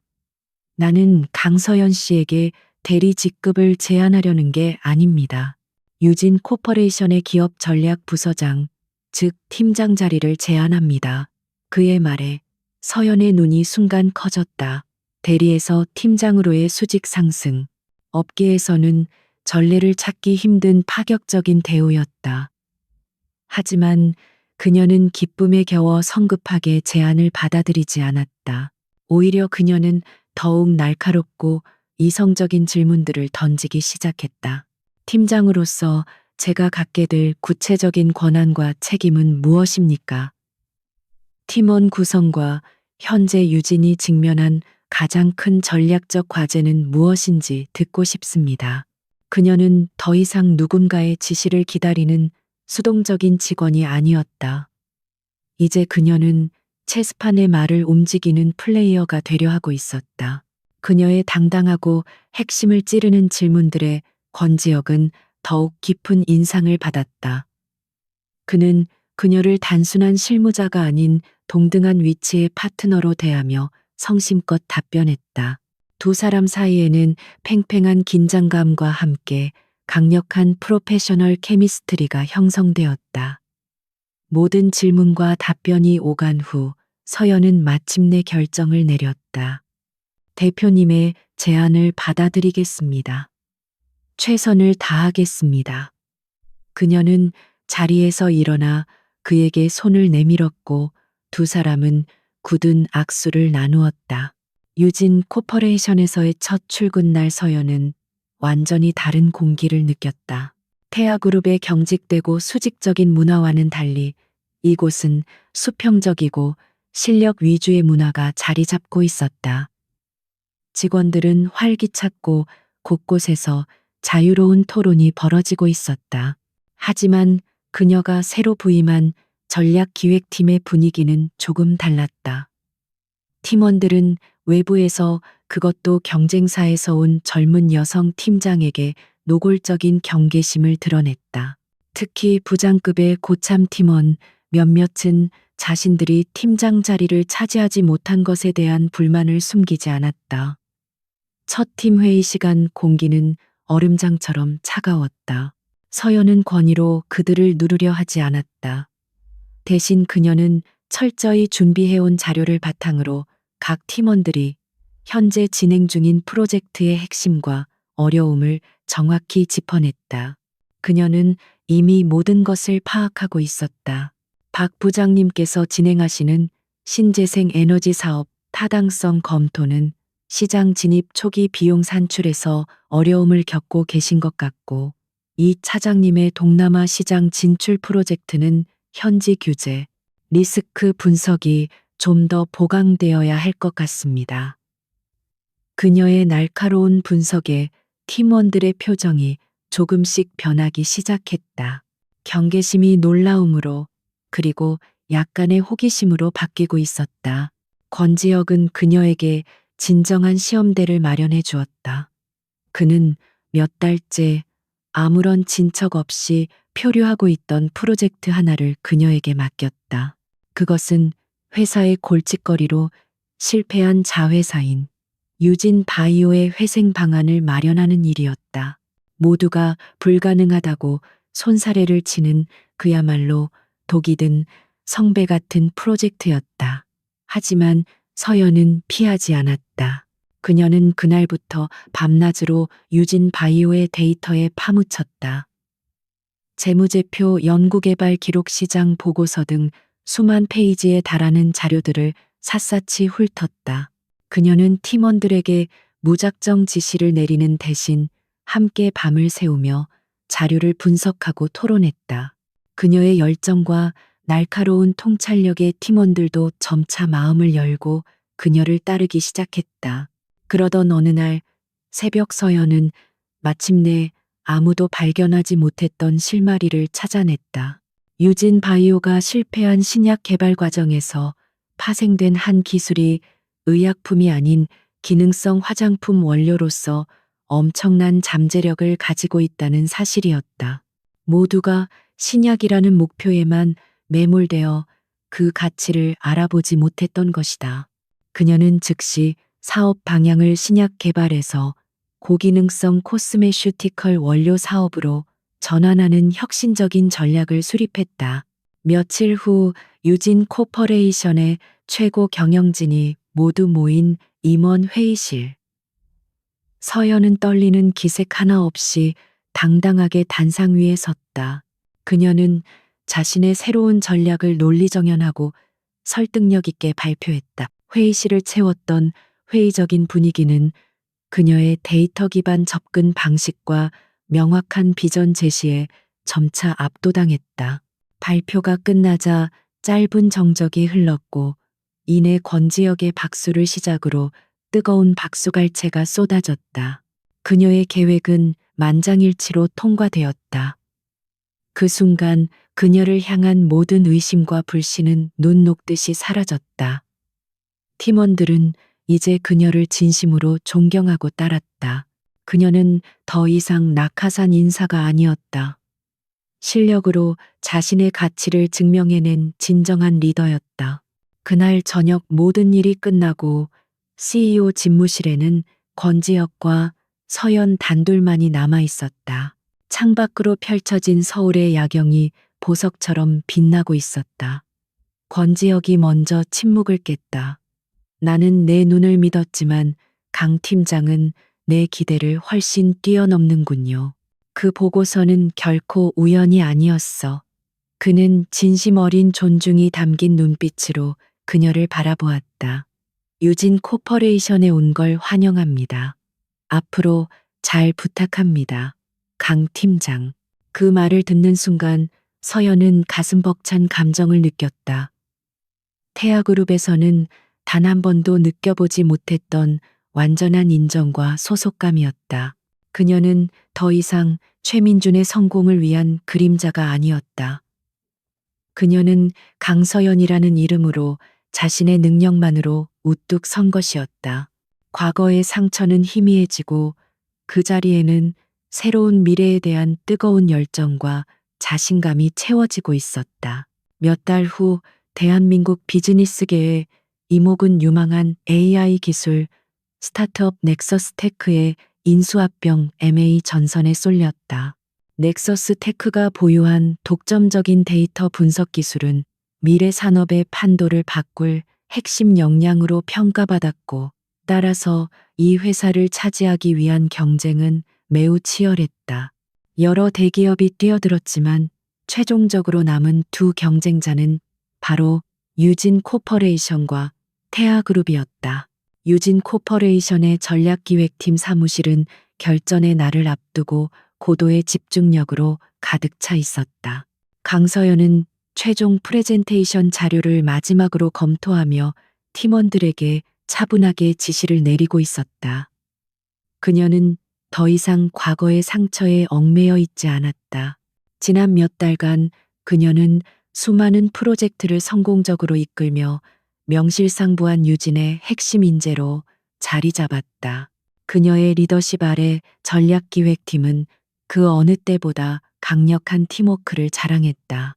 나는 강서연 씨에게 대리 직급을 제안하려는 게 아닙니다. 유진 코퍼레이션의 기업 전략 부서장, 즉 팀장 자리를 제안합니다. 그의 말에 서연의 눈이 순간 커졌다. 대리에서 팀장으로의 수직 상승. 업계에서는 전례를 찾기 힘든 파격적인 대우였다. 하지만 그녀는 기쁨에 겨워 성급하게 제안을 받아들이지 않았다. 오히려 그녀는 더욱 날카롭고 이성적인 질문들을 던지기 시작했다. 팀장으로서 제가 갖게 될 구체적인 권한과 책임은 무엇입니까? 팀원 구성과 현재 유진이 직면한 가장 큰 전략적 과제는 무엇인지 듣고 싶습니다. 그녀는 더 이상 누군가의 지시를 기다리는 수동적인 직원이 아니었다. 이제 그녀는 체스판의 말을 움직이는 플레이어가 되려 하고 있었다. 그녀의 당당하고 핵심을 찌르는 질문들에 권지혁은 더욱 깊은 인상을 받았다. 그는 그녀를 단순한 실무자가 아닌 동등한 위치의 파트너로 대하며 성심껏 답변했다. 두 사람 사이에는 팽팽한 긴장감과 함께 강력한 프로페셔널 케미스트리가 형성되었다. 모든 질문과 답변이 오간 후 서연은 마침내 결정을 내렸다. 대표님의 제안을 받아들이겠습니다. 최선을 다하겠습니다. 그녀는 자리에서 일어나 그에게 손을 내밀었고 두 사람은 굳은 악수를 나누었다. 유진 코퍼레이션에서의 첫 출근 날 서연은 완전히 다른 공기를 느꼈다. 태아그룹의 경직되고 수직적인 문화와는 달리 이곳은 수평적이고 실력 위주의 문화가 자리 잡고 있었다. 직원들은 활기찼고 곳곳에서 자유로운 토론이 벌어지고 있었다. 하지만 그녀가 새로 부임한 전략기획팀의 분위기는 조금 달랐다. 팀원들은 외부에서, 그것도 경쟁사에서 온 젊은 여성 팀장에게 노골적인 경계심을 드러냈다. 특히 부장급의 고참 팀원 몇몇은 자신들이 팀장 자리를 차지하지 못한 것에 대한 불만을 숨기지 않았다. 첫 팀 회의 시간 공기는 얼음장처럼 차가웠다. 서연은 권위로 그들을 누르려 하지 않았다. 대신 그녀는 철저히 준비해온 자료를 바탕으로 각 팀원들이 현재 진행 중인 프로젝트의 핵심과 어려움을 정확히 짚어냈다. 그녀는 이미 모든 것을 파악하고 있었다. 박 부장님께서 진행하시는 신재생 에너지 사업 타당성 검토는 시장 진입 초기 비용 산출에서 어려움을 겪고 계신 것 같고, 이 차장님의 동남아 시장 진출 프로젝트는 현지 규제, 리스크 분석이 좀 더 보강되어야 할 것 같습니다. 그녀의 날카로운 분석에 팀원들의 표정이 조금씩 변하기 시작했다. 경계심이 놀라움으로, 그리고 약간의 호기심으로 바뀌고 있었다. 권지혁은 그녀에게 진정한 시험대를 마련해 주었다. 그는 몇 달째 아무런 진척 없이 표류하고 있던 프로젝트 하나를 그녀에게 맡겼다. 그것은 회사의 골칫거리로 실패한 자회사인 유진 바이오의 회생 방안을 마련하는 일이었다. 모두가 불가능하다고 손사래를 치는 그야말로 독이 든 성배 같은 프로젝트였다. 하지만 서연은 피하지 않았다. 그녀는 그날부터 밤낮으로 유진 바이오의 데이터에 파묻혔다. 재무제표, 연구개발 기록, 시장 보고서 등 수만 페이지에 달하는 자료들을 샅샅이 훑었다. 그녀는 팀원들에게 무작정 지시를 내리는 대신 함께 밤을 새우며 자료를 분석하고 토론했다. 그녀의 열정과 날카로운 통찰력에 팀원들도 점차 마음을 열고 그녀를 따르기 시작했다. 그러던 어느 날 새벽, 서연은 마침내 아무도 발견하지 못했던 실마리를 찾아냈다. 유진 바이오가 실패한 신약 개발 과정에서 파생된 한 기술이 의약품이 아닌 기능성 화장품 원료로서 엄청난 잠재력을 가지고 있다는 사실이었다. 모두가 신약이라는 목표에만 매몰되어 그 가치를 알아보지 못했던 것이다. 그녀는 즉시 사업 방향을 신약 개발에서 고기능성 코스메슈티컬 원료 사업으로 전환하는 혁신적인 전략을 수립했다. 며칠 후 유진 코퍼레이션의 최고 경영진이 모두 모인 임원 회의실. 서연은 떨리는 기색 하나 없이 당당하게 단상 위에 섰다. 그녀는 자신의 새로운 전략을 논리정연하고 설득력 있게 발표했다. 회의실을 채웠던 회의적인 분위기는 그녀의 데이터 기반 접근 방식과 명확한 비전 제시에 점차 압도당했다. 발표가 끝나자 짧은 정적이 흘렀고 이내 권지혁의 박수를 시작으로 뜨거운 박수갈채가 쏟아졌다. 그녀의 계획은 만장일치로 통과되었다. 그 순간 그녀를 향한 모든 의심과 불신은 눈 녹듯이 사라졌다. 팀원들은 이제 그녀를 진심으로 존경하고 따랐다. 그녀는 더 이상 낙하산 인사가 아니었다. 실력으로 자신의 가치를 증명해낸 진정한 리더였다. 그날 저녁 모든 일이 끝나고 CEO 집무실에는 권지혁과 서연 단둘만이 남아 있었다. 창밖으로 펼쳐진 서울의 야경이 보석처럼 빛나고 있었다. 권지혁이 먼저 침묵을 깼다. 나는 내 눈을 믿었지만 강 팀장은 내 기대를 훨씬 뛰어넘는군요. 그 보고서는 결코 우연이 아니었어. 그는 진심 어린 존중이 담긴 눈빛으로 그녀를 바라보았다. 유진 코퍼레이션에 온 걸 환영합니다. 앞으로 잘 부탁합니다. 강 팀장. 그 말을 듣는 순간 서연은 가슴 벅찬 감정을 느꼈다. 태아그룹에서는 단 한 번도 느껴보지 못했던 완전한 인정과 소속감이었다. 그녀는 더 이상 최민준의 성공을 위한 그림자가 아니었다. 그녀는 강서연이라는 이름으로 자신의 능력만으로 우뚝 선 것이었다. 과거의 상처는 희미해지고 그 자리에는 새로운 미래에 대한 뜨거운 열정과 자신감이 채워지고 있었다. 몇 달 후 대한민국 비즈니스계에 이목은 유망한 AI 기술 스타트업 넥서스테크의 인수합병 M&A 전선에 쏠렸다. 넥서스테크가 보유한 독점적인 데이터 분석 기술은 미래 산업의 판도를 바꿀 핵심 역량으로 평가받았고, 따라서 이 회사를 차지하기 위한 경쟁은 매우 치열했다. 여러 대기업이 뛰어들었지만 최종적으로 남은 두 경쟁자는 바로 유진 코퍼레이션과 태아그룹이었다. 유진 코퍼레이션의 전략기획팀 사무실은 결전의 날을 앞두고 고도의 집중력으로 가득 차 있었다. 강서연은 최종 프레젠테이션 자료를 마지막으로 검토하며 팀원들에게 차분하게 지시를 내리고 있었다. 그녀는 더 이상 과거의 상처에 얽매여 있지 않았다. 지난 몇 달간 그녀는 수많은 프로젝트를 성공적으로 이끌며 명실상부한 유진의 핵심 인재로 자리 잡았다. 그녀의 리더십 아래 전략기획팀은 그 어느 때보다 강력한 팀워크를 자랑했다.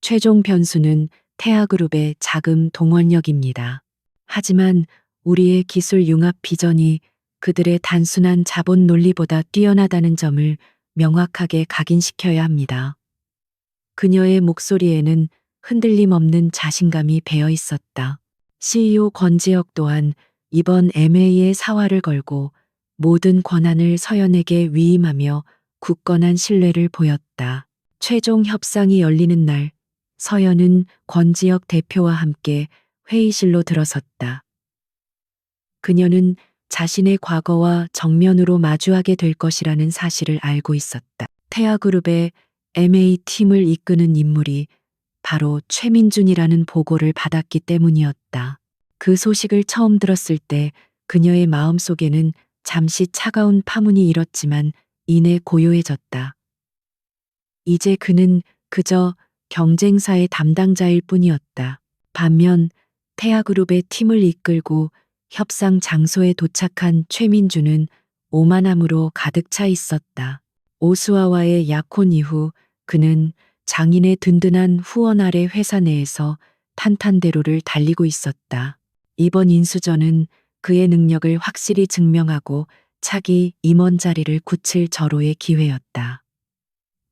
최종 변수는 태아그룹의 자금 동원력입니다. 하지만 우리의 기술 융합 비전이 그들의 단순한 자본 논리보다 뛰어나다는 점을 명확하게 각인시켜야 합니다. 그녀의 목소리에는 흔들림 없는 자신감이 배어 있었다. CEO 권지혁 또한 이번 M&A에 사활을 걸고 모든 권한을 서연에게 위임하며 굳건한 신뢰를 보였다. 최종 협상이 열리는 날, 서연은 권지혁 대표와 함께 회의실로 들어섰다. 그녀는 자신의 과거와 정면으로 마주하게 될 것이라는 사실을 알고 있었다. 태아그룹의 M&A 팀을 이끄는 인물이 바로 최민준이라는 보고를 받았기 때문이었다. 그 소식을 처음 들었을 때 그녀의 마음속에는 잠시 차가운 파문이 일었지만 이내 고요해졌다. 이제 그는 그저 경쟁사의 담당자일 뿐이었다. 반면 태아그룹의 팀을 이끌고 협상 장소에 도착한 최민주는 오만함으로 가득 차 있었다. 오수아와의 약혼 이후 그는 장인의 든든한 후원 아래 회사 내에서 탄탄대로를 달리고 있었다. 이번 인수전은 그의 능력을 확실히 증명하고 차기 임원 자리를 굳힐 절호의 기회였다.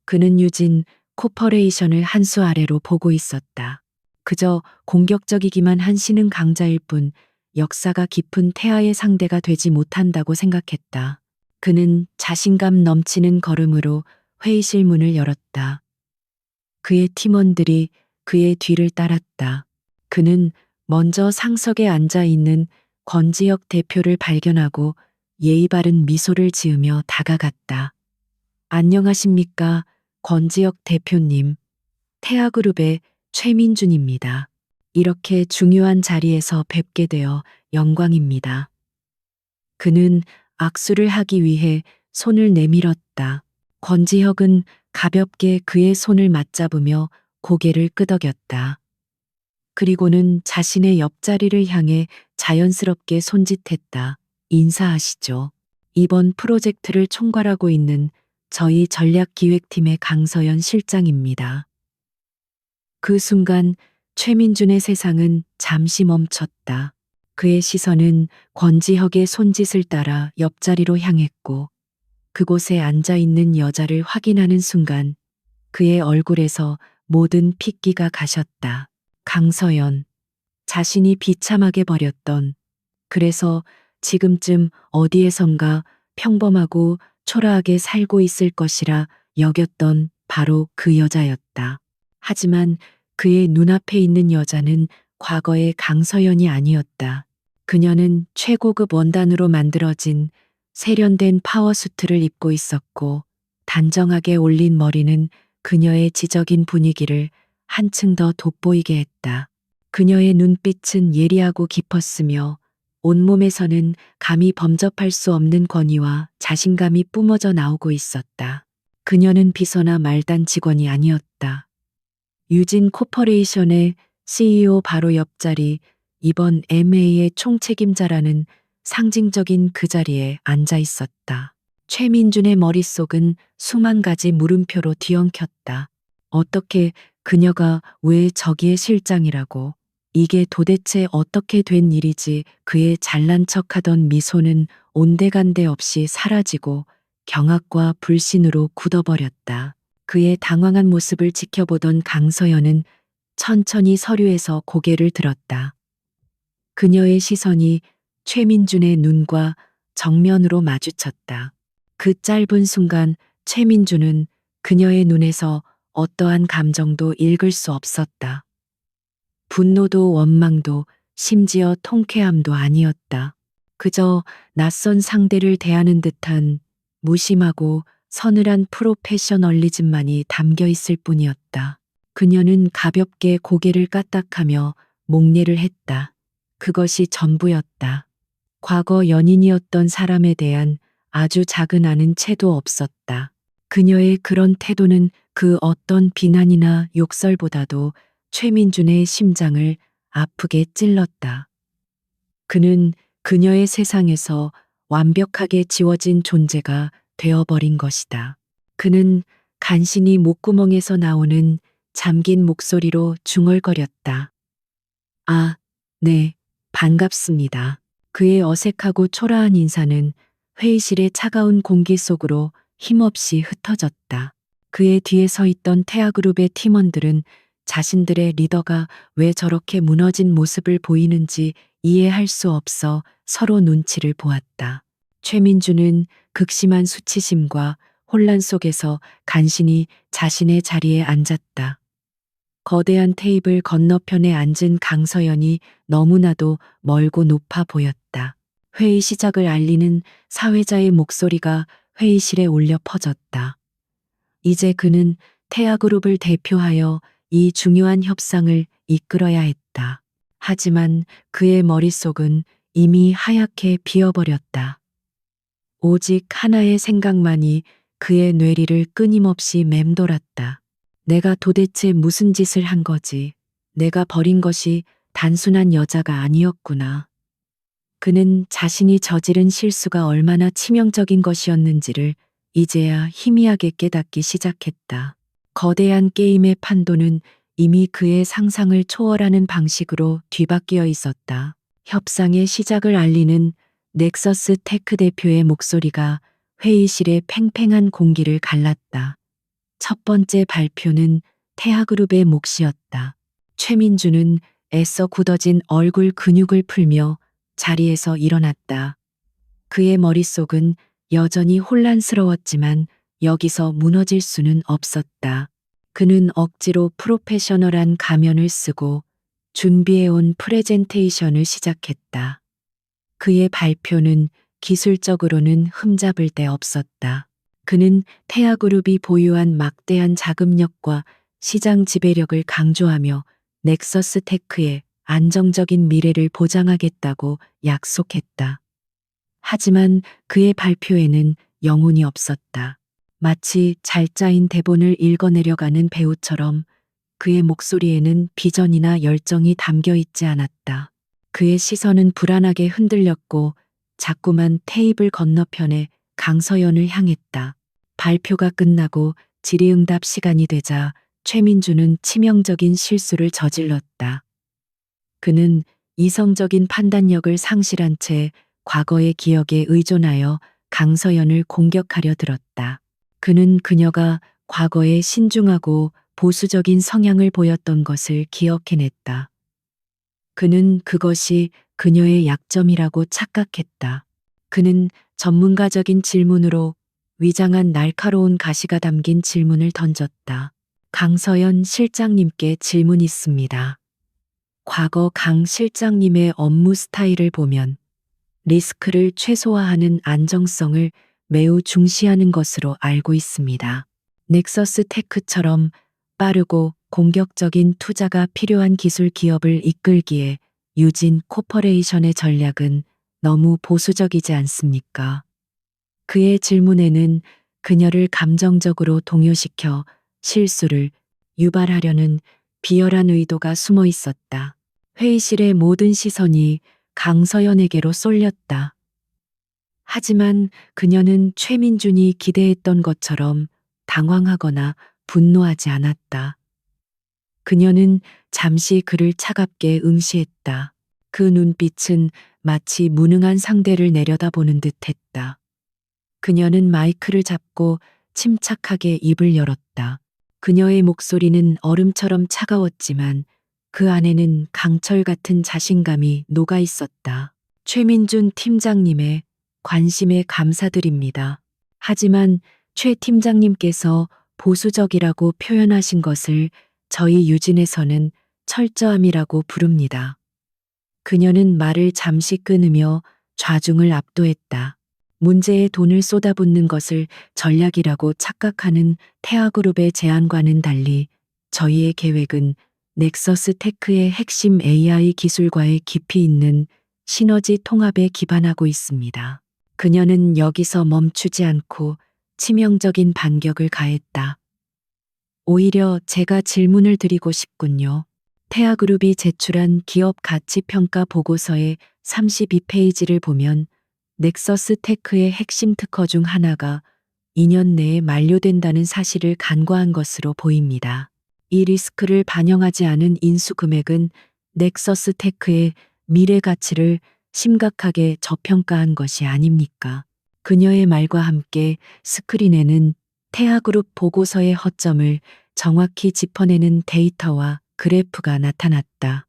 그는 유진 코퍼레이션을 한 수 아래로 보고 있었다. 그저 공격적이기만 한 신흥 강자일 뿐 역사가 깊은 태아의 상대가 되지 못한다고 생각했다. 그는 자신감 넘치는 걸음으로 회의실 문을 열었다. 그의 팀원들이 그의 뒤를 따랐다. 그는 먼저 상석에 앉아 있는 권지혁 대표를 발견하고 예의 바른 미소를 지으며 다가갔다. 안녕하십니까, 권지혁 대표님. 태아그룹의 최민준입니다. 이렇게 중요한 자리에서 뵙게 되어 영광입니다. 그는 악수를 하기 위해 손을 내밀었다. 권지혁은 가볍게 그의 손을 맞잡으며 고개를 끄덕였다. 그리고는 자신의 옆자리를 향해 자연스럽게 손짓했다. 인사하시죠. 이번 프로젝트를 총괄하고 있는 저희 전략기획팀의 강서연 실장입니다. 그 순간 최민준의 세상은 잠시 멈췄다. 그의 시선은 권지혁의 손짓을 따라 옆자리로 향했고 그곳에 앉아 있는 여자를 확인하는 순간 그의 얼굴에서 모든 핏기가 가셨다. 강서연. 자신이 비참하게 버렸던, 그래서 지금쯤 어디에선가 평범하고 초라하게 살고 있을 것이라 여겼던 바로 그 여자였다. 하지만 그의 눈앞에 있는 여자는 과거의 강서연이 아니었다. 그녀는 최고급 원단으로 만들어진 세련된 파워수트를 입고 있었고 단정하게 올린 머리는 그녀의 지적인 분위기를 한층 더 돋보이게 했다. 그녀의 눈빛은 예리하고 깊었으며 온몸에서는 감히 범접할 수 없는 권위와 자신감이 뿜어져 나오고 있었다. 그녀는 비서나 말단 직원이 아니었다. 유진 코퍼레이션의 CEO 바로 옆자리, 이번 MA의 총책임자라는 상징적인 그 자리에 앉아 있었다. 최민준의 머릿속은 수만 가지 물음표로 뒤엉켰다. 어떻게 그녀가 왜 저기의 실장이라고? 이게 도대체 어떻게 된 일이지? 그의 잘난 척하던 미소는 온데간데 없이 사라지고 경악과 불신으로 굳어버렸다. 그의 당황한 모습을 지켜보던 강서연은 천천히 서류에서 고개를 들었다. 그녀의 시선이 최민준의 눈과 정면으로 마주쳤다. 그 짧은 순간 최민준은 그녀의 눈에서 어떠한 감정도 읽을 수 없었다. 분노도 원망도 심지어 통쾌함도 아니었다. 그저 낯선 상대를 대하는 듯한 무심하고 서늘한 프로페셔널리즘만이 담겨 있을 뿐이었다. 그녀는 가볍게 고개를 까딱하며 목례를 했다. 그것이 전부였다. 과거 연인이었던 사람에 대한 아주 작은 아는 채도 없었다. 그녀의 그런 태도는 그 어떤 비난이나 욕설보다도 최민준의 심장을 아프게 찔렀다. 그는 그녀의 세상에서 완벽하게 지워진 존재가 되어버린 것이다. 그는 간신히 목구멍에서 나오는 잠긴 목소리로 중얼거렸다. 아, 네, 반갑습니다. 그의 어색하고 초라한 인사는 회의실의 차가운 공기 속으로 힘없이 흩어졌다. 그의 뒤에 서 있던 태아그룹의 팀원들은 자신들의 리더가 왜 저렇게 무너진 모습을 보이는지 이해할 수 없어 서로 눈치를 보았다. 최민주는 극심한 수치심과 혼란 속에서 간신히 자신의 자리에 앉았다. 거대한 테이블 건너편에 앉은 강서연이 너무나도 멀고 높아 보였다. 회의 시작을 알리는 사회자의 목소리가 회의실에 울려 퍼졌다. 이제 그는 태아그룹을 대표하여 이 중요한 협상을 이끌어야 했다. 하지만 그의 머릿속은 이미 하얗게 비어버렸다. 오직 하나의 생각만이 그의 뇌리를 끊임없이 맴돌았다. 내가 도대체 무슨 짓을 한 거지? 내가 버린 것이 단순한 여자가 아니었구나. 그는 자신이 저지른 실수가 얼마나 치명적인 것이었는지를 이제야 희미하게 깨닫기 시작했다. 거대한 게임의 판도는 이미 그의 상상을 초월하는 방식으로 뒤바뀌어 있었다. 협상의 시작을 알리는 넥서스 테크 대표의 목소리가 회의실의 팽팽한 공기를 갈랐다. 첫 번째 발표는 태아그룹의 몫이었다. 최민주는 애써 굳어진 얼굴 근육을 풀며 자리에서 일어났다. 그의 머릿속은 여전히 혼란스러웠지만 여기서 무너질 수는 없었다. 그는 억지로 프로페셔널한 가면을 쓰고 준비해온 프레젠테이션을 시작했다. 그의 발표는 기술적으로는 흠잡을 데 없었다. 그는 태아그룹이 보유한 막대한 자금력과 시장 지배력을 강조하며 넥서스 테크의 안정적인 미래를 보장하겠다고 약속했다. 하지만 그의 발표에는 영혼이 없었다. 마치 잘 짜인 대본을 읽어내려가는 배우처럼 그의 목소리에는 비전이나 열정이 담겨 있지 않았다. 그의 시선은 불안하게 흔들렸고 자꾸만 테이블 건너편에 강서연을 향했다. 발표가 끝나고 질의응답 시간이 되자 최민주는 치명적인 실수를 저질렀다. 그는 이성적인 판단력을 상실한 채 과거의 기억에 의존하여 강서연을 공격하려 들었다. 그는 그녀가 과거에 신중하고 보수적인 성향을 보였던 것을 기억해냈다. 그는 그것이 그녀의 약점이라고 착각했다. 그는 전문가적인 질문으로 위장한 날카로운 가시가 담긴 질문을 던졌다. 강서연 실장님께 질문 있습니다. 과거 강 실장님의 업무 스타일을 보면 리스크를 최소화하는 안정성을 매우 중시하는 것으로 알고 있습니다. 넥서스 테크처럼 빠르고 공격적인 투자가 필요한 기술 기업을 이끌기에 유진 코퍼레이션의 전략은 너무 보수적이지 않습니까? 그의 질문에는 그녀를 감정적으로 동요시켜 실수를 유발하려는 비열한 의도가 숨어 있었다. 회의실의 모든 시선이 강서연에게로 쏠렸다. 하지만 그녀는 최민준이 기대했던 것처럼 당황하거나 분노하지 않았다. 그녀는 잠시 그를 차갑게 응시했다. 그 눈빛은 마치 무능한 상대를 내려다보는 듯했다. 그녀는 마이크를 잡고 침착하게 입을 열었다. 그녀의 목소리는 얼음처럼 차가웠지만 그 안에는 강철 같은 자신감이 녹아 있었다. 최민준 팀장님의 관심에 감사드립니다. 하지만 최 팀장님께서 보수적이라고 표현하신 것을 저희 유진에서는 철저함이라고 부릅니다. 그녀는 말을 잠시 끊으며 좌중을 압도했다. 문제에 돈을 쏟아붓는 것을 전략이라고 착각하는 태아그룹의 제안과는 달리 저희의 계획은 넥서스 테크의 핵심 AI 기술과의 깊이 있는 시너지 통합에 기반하고 있습니다. 그녀는 여기서 멈추지 않고 치명적인 반격을 가했다. 오히려 제가 질문을 드리고 싶군요. 태아그룹이 제출한 기업 가치 평가 보고서의 32페이지를 보면 넥서스 테크의 핵심 특허 중 하나가 2년 내에 만료된다는 사실을 간과한 것으로 보입니다. 이 리스크를 반영하지 않은 인수 금액은 넥서스 테크의 미래 가치를 심각하게 저평가한 것이 아닙니까? 그녀의 말과 함께 스크린에는 태아그룹 보고서의 허점을 정확히 짚어내는 데이터와 그래프가 나타났다.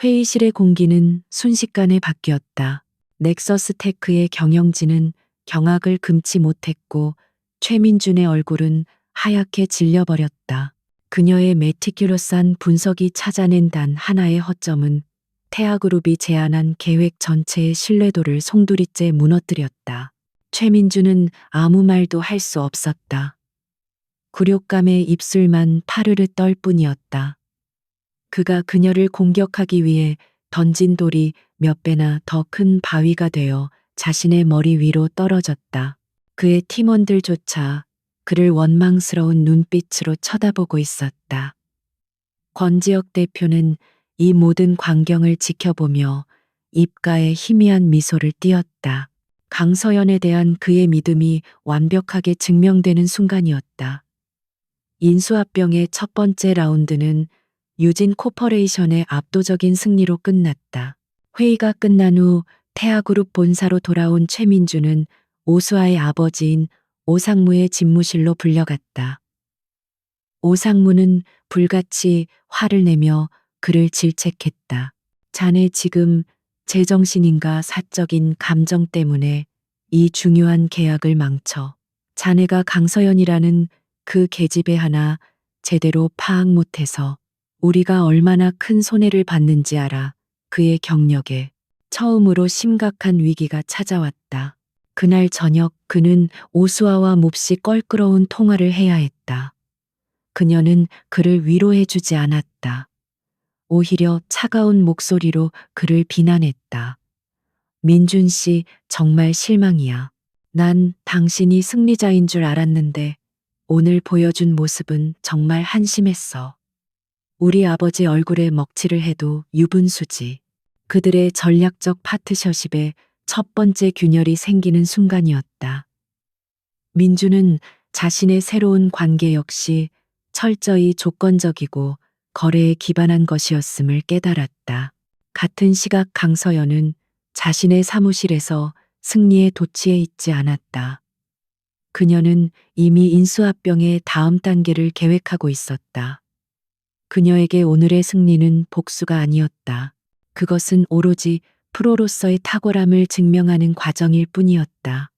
회의실의 공기는 순식간에 바뀌었다. 넥서스 테크의 경영진은 경악을 금치 못했고 최민준의 얼굴은 하얗게 질려버렸다. 그녀의 매티큘러스한 분석이 찾아낸 단 하나의 허점은 태아그룹이 제안한 계획 전체의 신뢰도를 송두리째 무너뜨렸다. 최민준은 아무 말도 할 수 없었다. 굴욕감에 입술만 파르르 떨 뿐이었다. 그가 그녀를 공격하기 위해 던진 돌이 몇 배나 더 큰 바위가 되어 자신의 머리 위로 떨어졌다. 그의 팀원들조차 그를 원망스러운 눈빛으로 쳐다보고 있었다. 권지혁 대표는 이 모든 광경을 지켜보며 입가에 희미한 미소를 띄었다. 강서연에 대한 그의 믿음이 완벽하게 증명되는 순간이었다. 인수합병의 첫 번째 라운드는 유진 코퍼레이션의 압도적인 승리로 끝났다. 회의가 끝난 후 태아그룹 본사로 돌아온 최민주는 오수아의 아버지인 오상무의 집무실로 불려갔다. 오상무는 불같이 화를 내며 그를 질책했다. 자네 지금 제정신인가? 사적인 감정 때문에 이 중요한 계약을 망쳐. 자네가 강서연이라는 그 계집애 하나 제대로 파악 못해서 우리가 얼마나 큰 손해를 봤는지 알아. 그의 경력에 처음으로 심각한 위기가 찾아왔다. 그날 저녁 그는 오수아와 몹시 껄끄러운 통화를 해야 했다. 그녀는 그를 위로해주지 않았다. 오히려 차가운 목소리로 그를 비난했다. 민준 씨, 정말 실망이야. 난 당신이 승리자인 줄 알았는데 오늘 보여준 모습은 정말 한심했어. 우리 아버지 얼굴에 먹칠을 해도 유분수지. 그들의 전략적 파트너십에 첫 번째 균열이 생기는 순간이었다. 민주는 자신의 새로운 관계 역시 철저히 조건적이고 거래에 기반한 것이었음을 깨달았다. 같은 시각 강서연은 자신의 사무실에서 승리에 도취해 있지 않았다. 그녀는 이미 인수합병의 다음 단계를 계획하고 있었다. 그녀에게 오늘의 승리는 복수가 아니었다. 그것은 오로지 프로로서의 탁월함을 증명하는 과정일 뿐이었다.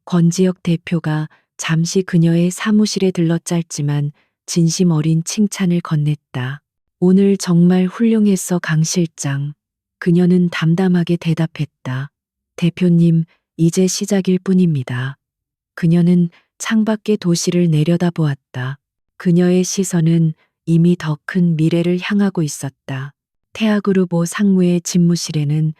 권지혁 대표가 잠시 그녀의 사무실에 들러 짧지만 진심 어린 칭찬을 건넸다. 오늘 정말 훌륭했어, 강 실장. 그녀는 담담하게 대답했다. 대표님, 이제 시작일 뿐입니다. 그녀는 창밖의 도시를 내려다보았다. 그녀의 시선은 이미 더 큰 미래를 향하고 있었다. 태아그룹 상무의 집무실에는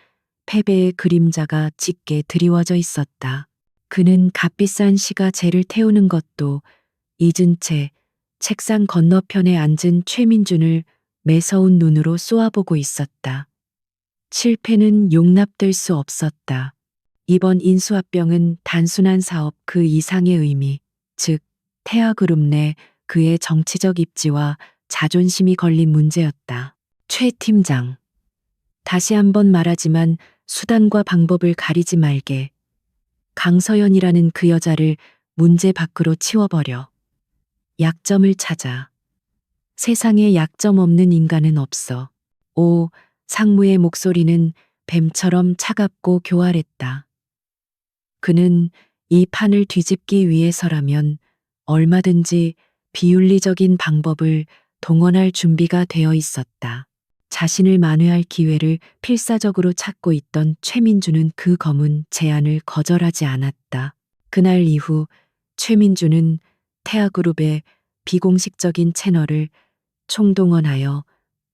패배의 그림자가 짙게 드리워져 있었다. 그는 값비싼 시가제를 태우는 것도 잊은 채 책상 건너편에 앉은 최민준을 매서운 눈으로 쏘아보고 있었다. 실패는 용납될 수 없었다. 이번 인수합병은 단순한 사업 그 이상의 의미, 즉 태아그룹 내 그의 정치적 입지와 자존심이 걸린 문제였다. 최 팀장. 다시 한번 말하지만 수단과 방법을 가리지 말게. 강서연이라는 그 여자를 문제 밖으로 치워버려. 약점을 찾아. 세상에 약점 없는 인간은 없어. 오, 상무의 목소리는 뱀처럼 차갑고 교활했다. 그는 이 판을 뒤집기 위해서라면 얼마든지 비윤리적인 방법을 동원할 준비가 되어 있었다. 자신을 만회할 기회를 필사적으로 찾고 있던 최민주는 그 검은 제안을 거절하지 않았다. 그날 이후 최민주는 태아그룹의 비공식적인 채널을 총동원하여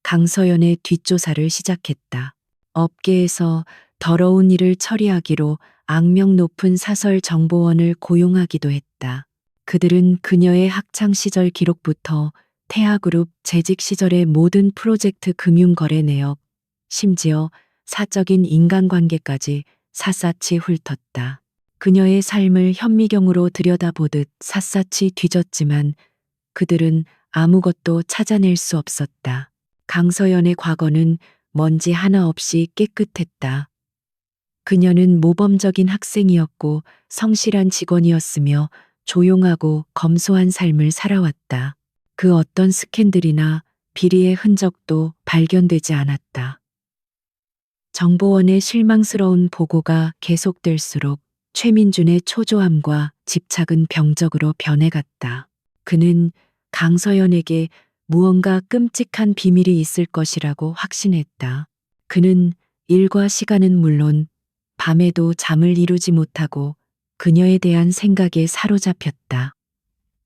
강서연의 뒷조사를 시작했다. 업계에서 더러운 일을 처리하기로 악명 높은 사설 정보원을 고용하기도 했다. 그들은 그녀의 학창 시절 기록부터 태아그룹 재직 시절의 모든 프로젝트 금융거래 내역, 심지어 사적인 인간관계까지 샅샅이 훑었다. 그녀의 삶을 현미경으로 들여다보듯 샅샅이 뒤졌지만 그들은 아무것도 찾아낼 수 없었다. 강서연의 과거는 먼지 하나 없이 깨끗했다. 그녀는 모범적인 학생이었고 성실한 직원이었으며 조용하고 검소한 삶을 살아왔다. 그 어떤 스캔들이나 비리의 흔적도 발견되지 않았다. 정보원의 실망스러운 보고가 계속될수록 최민준의 초조함과 집착은 병적으로 변해갔다. 그는 강서연에게 무언가 끔찍한 비밀이 있을 것이라고 확신했다. 그는 일과 시간은 물론 밤에도 잠을 이루지 못하고 그녀에 대한 생각에 사로잡혔다.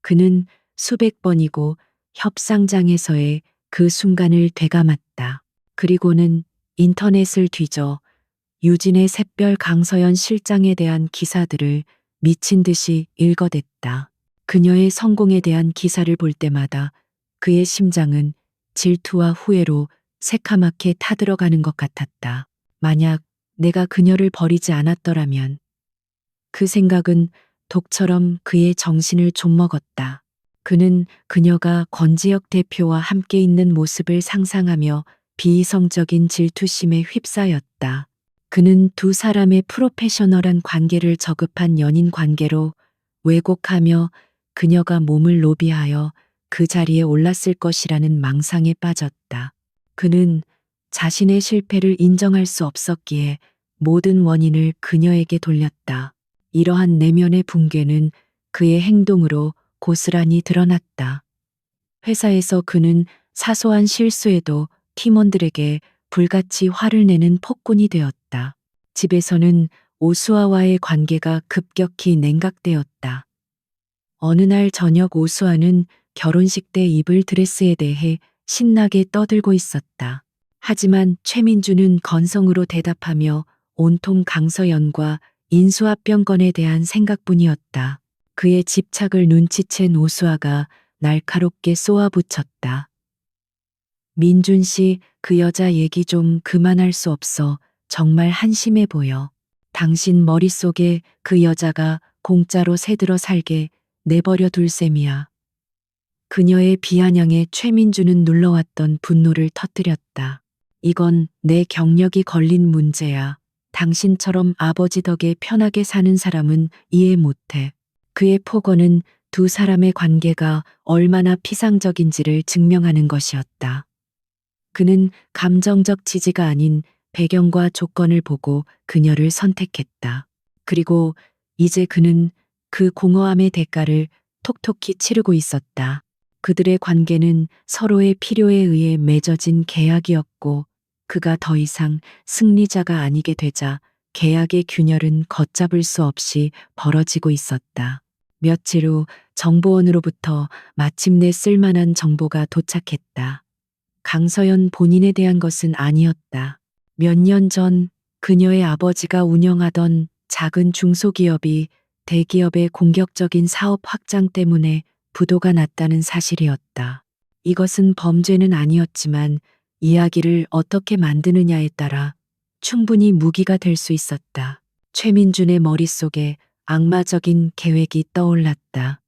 그는 수백 번이고 협상장에서의 그 순간을 되감았다. 그리고는 인터넷을 뒤져 유진의 샛별 강서연 실장에 대한 기사들을 미친 듯이 읽어댔다. 그녀의 성공에 대한 기사를 볼 때마다 그의 심장은 질투와 후회로 새카맣게 타들어가는 것 같았다. 만약 내가 그녀를 버리지 않았더라면. 그 생각은 독처럼 그의 정신을 좀먹었다. 그는 그녀가 권지혁 대표와 함께 있는 모습을 상상하며 비이성적인 질투심에 휩싸였다. 그는 두 사람의 프로페셔널한 관계를 저급한 연인 관계로 왜곡하며 그녀가 몸을 노비하여 그 자리에 올랐을 것이라는 망상에 빠졌다. 그는 자신의 실패를 인정할 수 없었기에 모든 원인을 그녀에게 돌렸다. 이러한 내면의 붕괴는 그의 행동으로 고스란히 드러났다. 회사에서 그는 사소한 실수에도 팀원들에게 불같이 화를 내는 폭군이 되었다. 집에서는 오수아와의 관계가 급격히 냉각되었다. 어느 날 저녁 오수아는 결혼식 때 입을 드레스에 대해 신나게 떠들고 있었다. 하지만 최민주는 건성으로 대답하며 온통 강서연과 인수합병건에 대한 생각뿐이었다. 그의 집착을 눈치챈 오수아가 날카롭게 쏘아붙였다. 민준 씨, 그 여자 얘기 좀 그만할 수 없어. 정말 한심해 보여. 당신 머릿속에 그 여자가 공짜로 새들어 살게 내버려 둘 셈이야. 그녀의 비아냥에 최민주는 눌러왔던 분노를 터뜨렸다. 이건 내 경력이 걸린 문제야. 당신처럼 아버지 덕에 편하게 사는 사람은 이해 못해. 그의 폭언은 두 사람의 관계가 얼마나 피상적인지를 증명하는 것이었다. 그는 감정적 지지가 아닌 배경과 조건을 보고 그녀를 선택했다. 그리고 이제 그는 그 공허함의 대가를 톡톡히 치르고 있었다. 그들의 관계는 서로의 필요에 의해 맺어진 계약이었고 그가 더 이상 승리자가 아니게 되자 계약의 균열은 걷잡을 수 없이 벌어지고 있었다. 며칠 후 정보원으로부터 마침내 쓸만한 정보가 도착했다. 강서연 본인에 대한 것은 아니었다. 몇 년 전 그녀의 아버지가 운영하던 작은 중소기업이 대기업의 공격적인 사업 확장 때문에 부도가 났다는 사실이었다. 이것은 범죄는 아니었지만 이야기를 어떻게 만드느냐에 따라 충분히 무기가 될 수 있었다. 최민준의 머릿속에 악마적인 계획이 떠올랐다.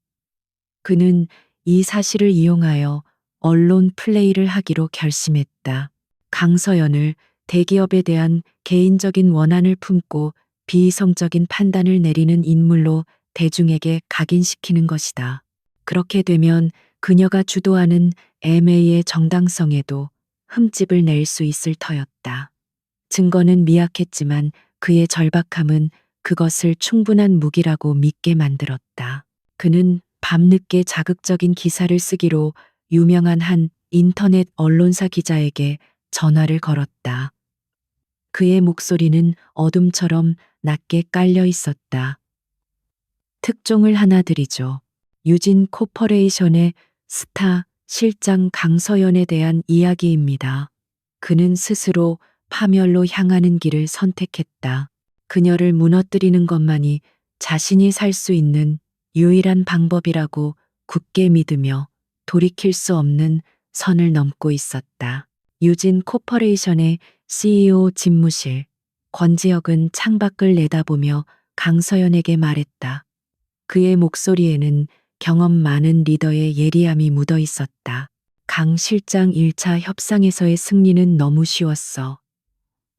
그는 이 사실을 이용하여 언론 플레이를 하기로 결심했다. 강서연을 대기업에 대한 개인적인 원한을 품고 비이성적인 판단을 내리는 인물로 대중에게 각인시키는 것이다. 그렇게 되면 그녀가 주도하는 MA의 정당성에도 흠집을 낼 수 있을 터였다. 증거는 미약했지만 그의 절박함은 그것을 충분한 무기라고 믿게 만들었다. 그는 밤늦게 자극적인 기사를 쓰기로 유명한 한 인터넷 언론사 기자에게 전화를 걸었다. 그의 목소리는 어둠처럼 낮게 깔려 있었다. 특종을 하나 드리죠. 유진 코퍼레이션의 스타 실장 강서연에 대한 이야기입니다. 그는 스스로 파멸로 향하는 길을 선택했다. 그녀를 무너뜨리는 것만이 자신이 살 수 있는 유일한 방법이라고 굳게 믿으며 돌이킬 수 없는 선을 넘고 있었다. 유진 코퍼레이션의 CEO 집무실. 권지혁은 창밖을 내다보며 강서연에게 말했다. 그의 목소리에는 경험 많은 리더의 예리함이 묻어 있었다. 강 실장 1차 협상에서의 승리는 너무 쉬웠어.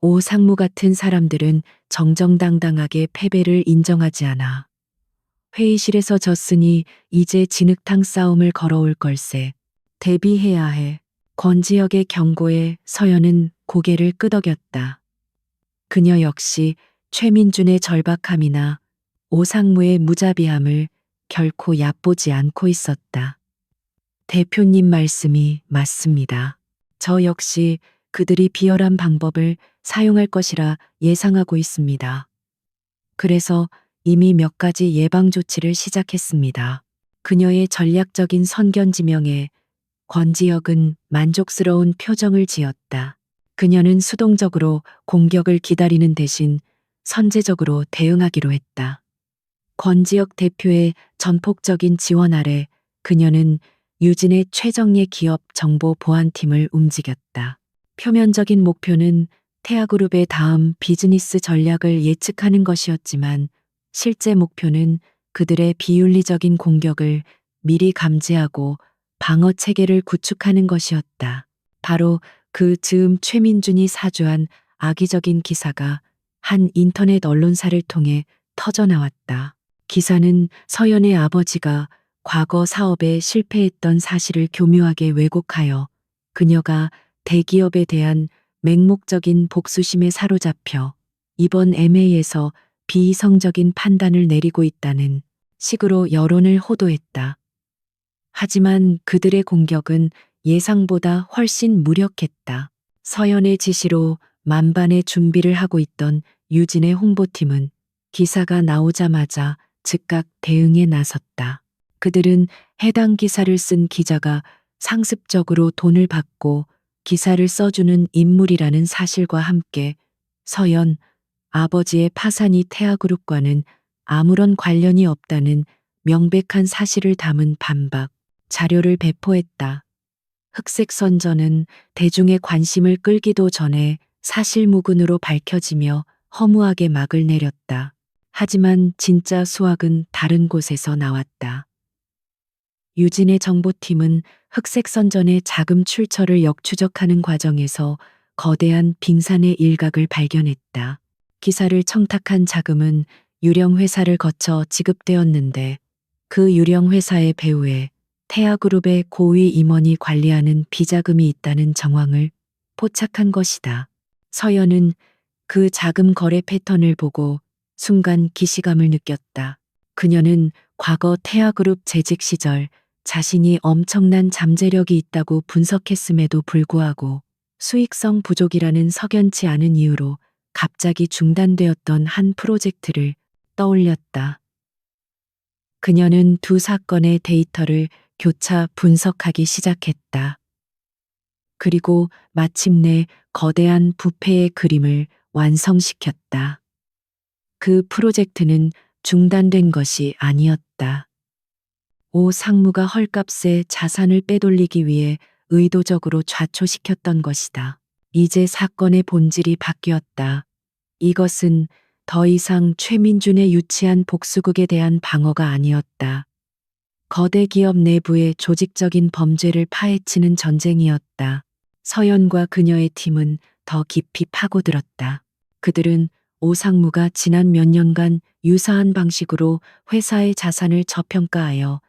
오 상무 같은 사람들은 정정당당하게 패배를 인정하지 않아. 회의실에서 졌으니 이제 진흙탕 싸움을 걸어올 걸세. 대비해야 해. 권지혁의 경고에 서연은 고개를 끄덕였다. 그녀 역시 최민준의 절박함이나 오상무의 무자비함을 결코 얕보지 않고 있었다. 대표님 말씀이 맞습니다. 저 역시 그들이 비열한 방법을 사용할 것이라 예상하고 있습니다. 그래서 이미 몇 가지 예방 조치를 시작했습니다. 그녀의 전략적인 선견지명에 권지혁은 만족스러운 표정을 지었다. 그녀는 수동적으로 공격을 기다리는 대신 선제적으로 대응하기로 했다. 권지혁 대표의 전폭적인 지원 아래 그녀는 유진의 최정예 기업 정보 보안팀을 움직였다. 표면적인 목표는 태아그룹의 다음 비즈니스 전략을 예측하는 것이었지만 실제 목표는 그들의 비윤리적인 공격을 미리 감지하고 방어 체계를 구축하는 것이었다. 바로 그 즈음 최민준이 사주한 악의적인 기사가 한 인터넷 언론사를 통해 터져나왔다. 기사는 서연의 아버지가 과거 사업에 실패했던 사실을 교묘하게 왜곡하여 그녀가 대기업에 대한 맹목적인 복수심에 사로잡혀 이번 MA에서 비이성적인 판단을 내리고 있다는 식으로 여론을 호도했다. 하지만 그들의 공격은 예상보다 훨씬 무력했다. 서연의 지시로 만반의 준비를 하고 있던 유진의 홍보팀은 기사가 나오자마자 즉각 대응에 나섰다. 그들은 해당 기사를 쓴 기자가 상습적으로 돈을 받고 기사를 써주는 인물이라는 사실과 함께 서연 아버지의 파산이 태아그룹과는 아무런 관련이 없다는 명백한 사실을 담은 반박 자료를 배포했다. 흑색 선전은 대중의 관심을 끌기도 전에 사실무근으로 밝혀지며 허무하게 막을 내렸다. 하지만 진짜 수확은 다른 곳에서 나왔다. 유진의 정보팀은 흑색 선전의 자금 출처를 역추적하는 과정에서 거대한 빙산의 일각을 발견했다. 기사를 청탁한 자금은 유령 회사를 거쳐 지급되었는데 그 유령 회사의 배후에 태아그룹의 고위 임원이 관리하는 비자금이 있다는 정황을 포착한 것이다. 서연은 그 자금 거래 패턴을 보고 순간 기시감을 느꼈다. 그녀는 과거 태아그룹 재직 시절 자신이 엄청난 잠재력이 있다고 분석했음에도 불구하고 수익성 부족이라는 석연치 않은 이유로 갑자기 중단되었던 한 프로젝트를 떠올렸다. 그녀는 두 사건의 데이터를 교차 분석하기 시작했다. 그리고 마침내 거대한 부패의 그림을 완성시켰다. 그 프로젝트는 중단된 것이 아니었다. 오 상무가 헐값에 자산을 빼돌리기 위해 의도적으로 좌초시켰던 것이다. 이제 사건의 본질이 바뀌었다. 이것은 더 이상 최민준의 유치한 복수극에 대한 방어가 아니었다. 거대 기업 내부의 조직적인 범죄를 파헤치는 전쟁이었다. 서연과 그녀의 팀은 더 깊이 파고들었다. 그들은 오 상무가 지난 몇 년간 유사한 방식으로 회사의 자산을 저평가하여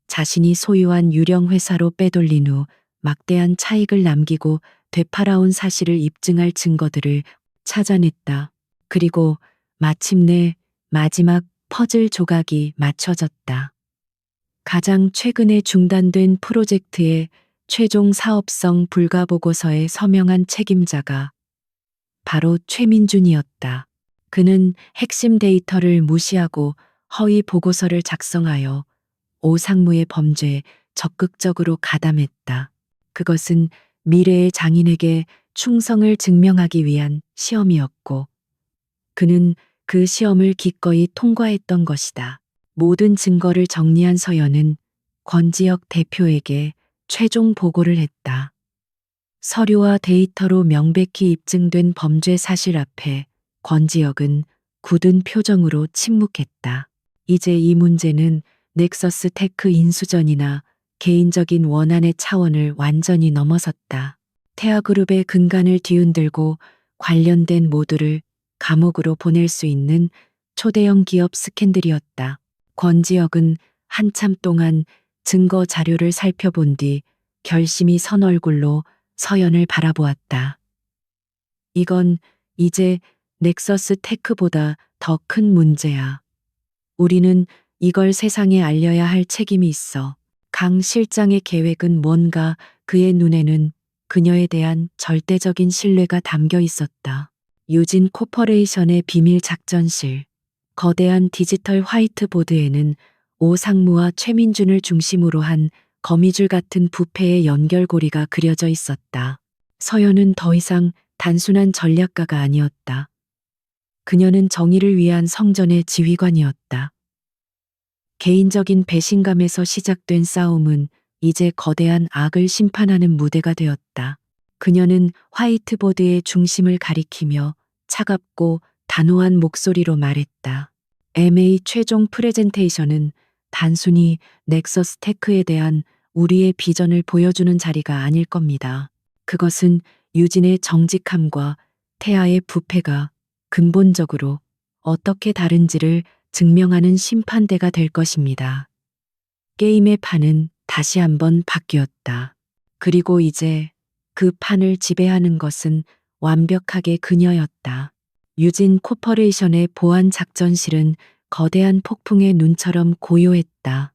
자신이 소유한 유령 회사로 빼돌린 후 막대한 차익을 남기고 되팔아온 사실을 입증할 증거들을 찾아냈다. 그리고 마침내 마지막 퍼즐 조각이 맞춰졌다. 가장 최근에 중단된 프로젝트의 최종 사업성 불가 보고서에 서명한 책임자가 바로 최민준이었다. 그는 핵심 데이터를 무시하고 허위 보고서를 작성하여 오 상무의 범죄에 적극적으로 가담했다. 그것은 미래의 장인에게 충성을 증명하기 위한 시험이었고, 그는 그 시험을 기꺼이 통과했던 것이다. 모든 증거를 정리한 서연은 권지혁 대표에게 최종 보고를 했다. 서류와 데이터로 명백히 입증된 범죄 사실 앞에 권지혁은 굳은 표정으로 침묵했다. 이제 이 문제는 넥서스 테크 인수전이나 개인적인 원한의 차원을 완전히 넘어섰다. 태아그룹의 근간을 뒤흔들고 관련된 모두를 감옥으로 보낼 수 있는 초대형 기업 스캔들이었다. 권지혁은 한참 동안 증거 자료를 살펴본 뒤 결심이 선 얼굴로 서연을 바라보았다. 이건 이제 넥서스 테크보다 더 큰 문제야. 우리는 이걸 세상에 알려야 할 책임이 있어. 강 실장의 계획은 뭔가 그의 눈에는 그녀에 대한 절대적인 신뢰가 담겨 있었다. 유진 코퍼레이션의 비밀 작전실. 거대한 디지털 화이트보드에는 오 상무와 최민준을 중심으로 한 거미줄 같은 부패의 연결고리가 그려져 있었다. 서연은 더 이상 단순한 전략가가 아니었다. 그녀는 정의를 위한 성전의 지휘관이었다. 개인적인 배신감에서 시작된 싸움은 이제 거대한 악을 심판하는 무대가 되었다. 그녀는 화이트보드의 중심을 가리키며 차갑고 단호한 목소리로 말했다. MA 최종 프레젠테이션은 단순히 넥서스 테크에 대한 우리의 비전을 보여주는 자리가 아닐 겁니다. 그것은 유진의 정직함과 태아의 부패가 근본적으로 어떻게 다른지를 증명하는 심판대가 될 것입니다. 게임의 판은 다시 한번 바뀌었다. 그리고 이제 그 판을 지배하는 것은 완벽하게 그녀였다. 유진 코퍼레이션의 보안 작전실은 거대한 폭풍의 눈처럼 고요했다.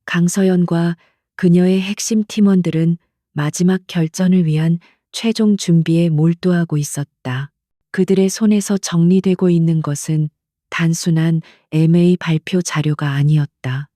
강서연과 그녀의 핵심 팀원들은 마지막 결전을 위한 최종 준비에 몰두하고 있었다. 그들의 손에서 정리되고 있는 것은 단순한 MA 발표 자료가 아니었다.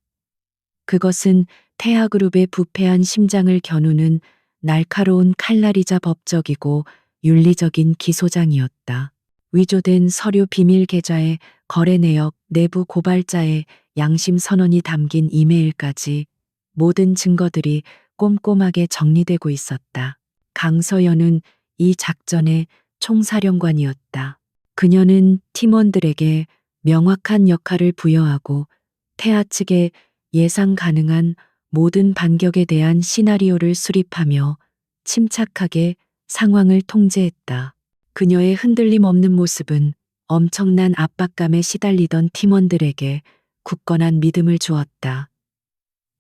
그것은 태아그룹의 부패한 심장을 겨누는 날카로운 칼날이자 법적이고 윤리적인 기소장이었다. 위조된 서류 비밀 계좌에 거래 내역, 내부 고발자의 양심 선언이 담긴 이메일까지 모든 증거들이 꼼꼼하게 정리되고 있었다. 강서연은 이 작전의 총사령관이었다. 그녀는 팀원들에게 명확한 역할을 부여하고 태아 측에 예상 가능한 모든 반격에 대한 시나리오를 수립하며 침착하게 상황을 통제했다. 그녀의 흔들림 없는 모습은 엄청난 압박감에 시달리던 팀원들에게 굳건한 믿음을 주었다.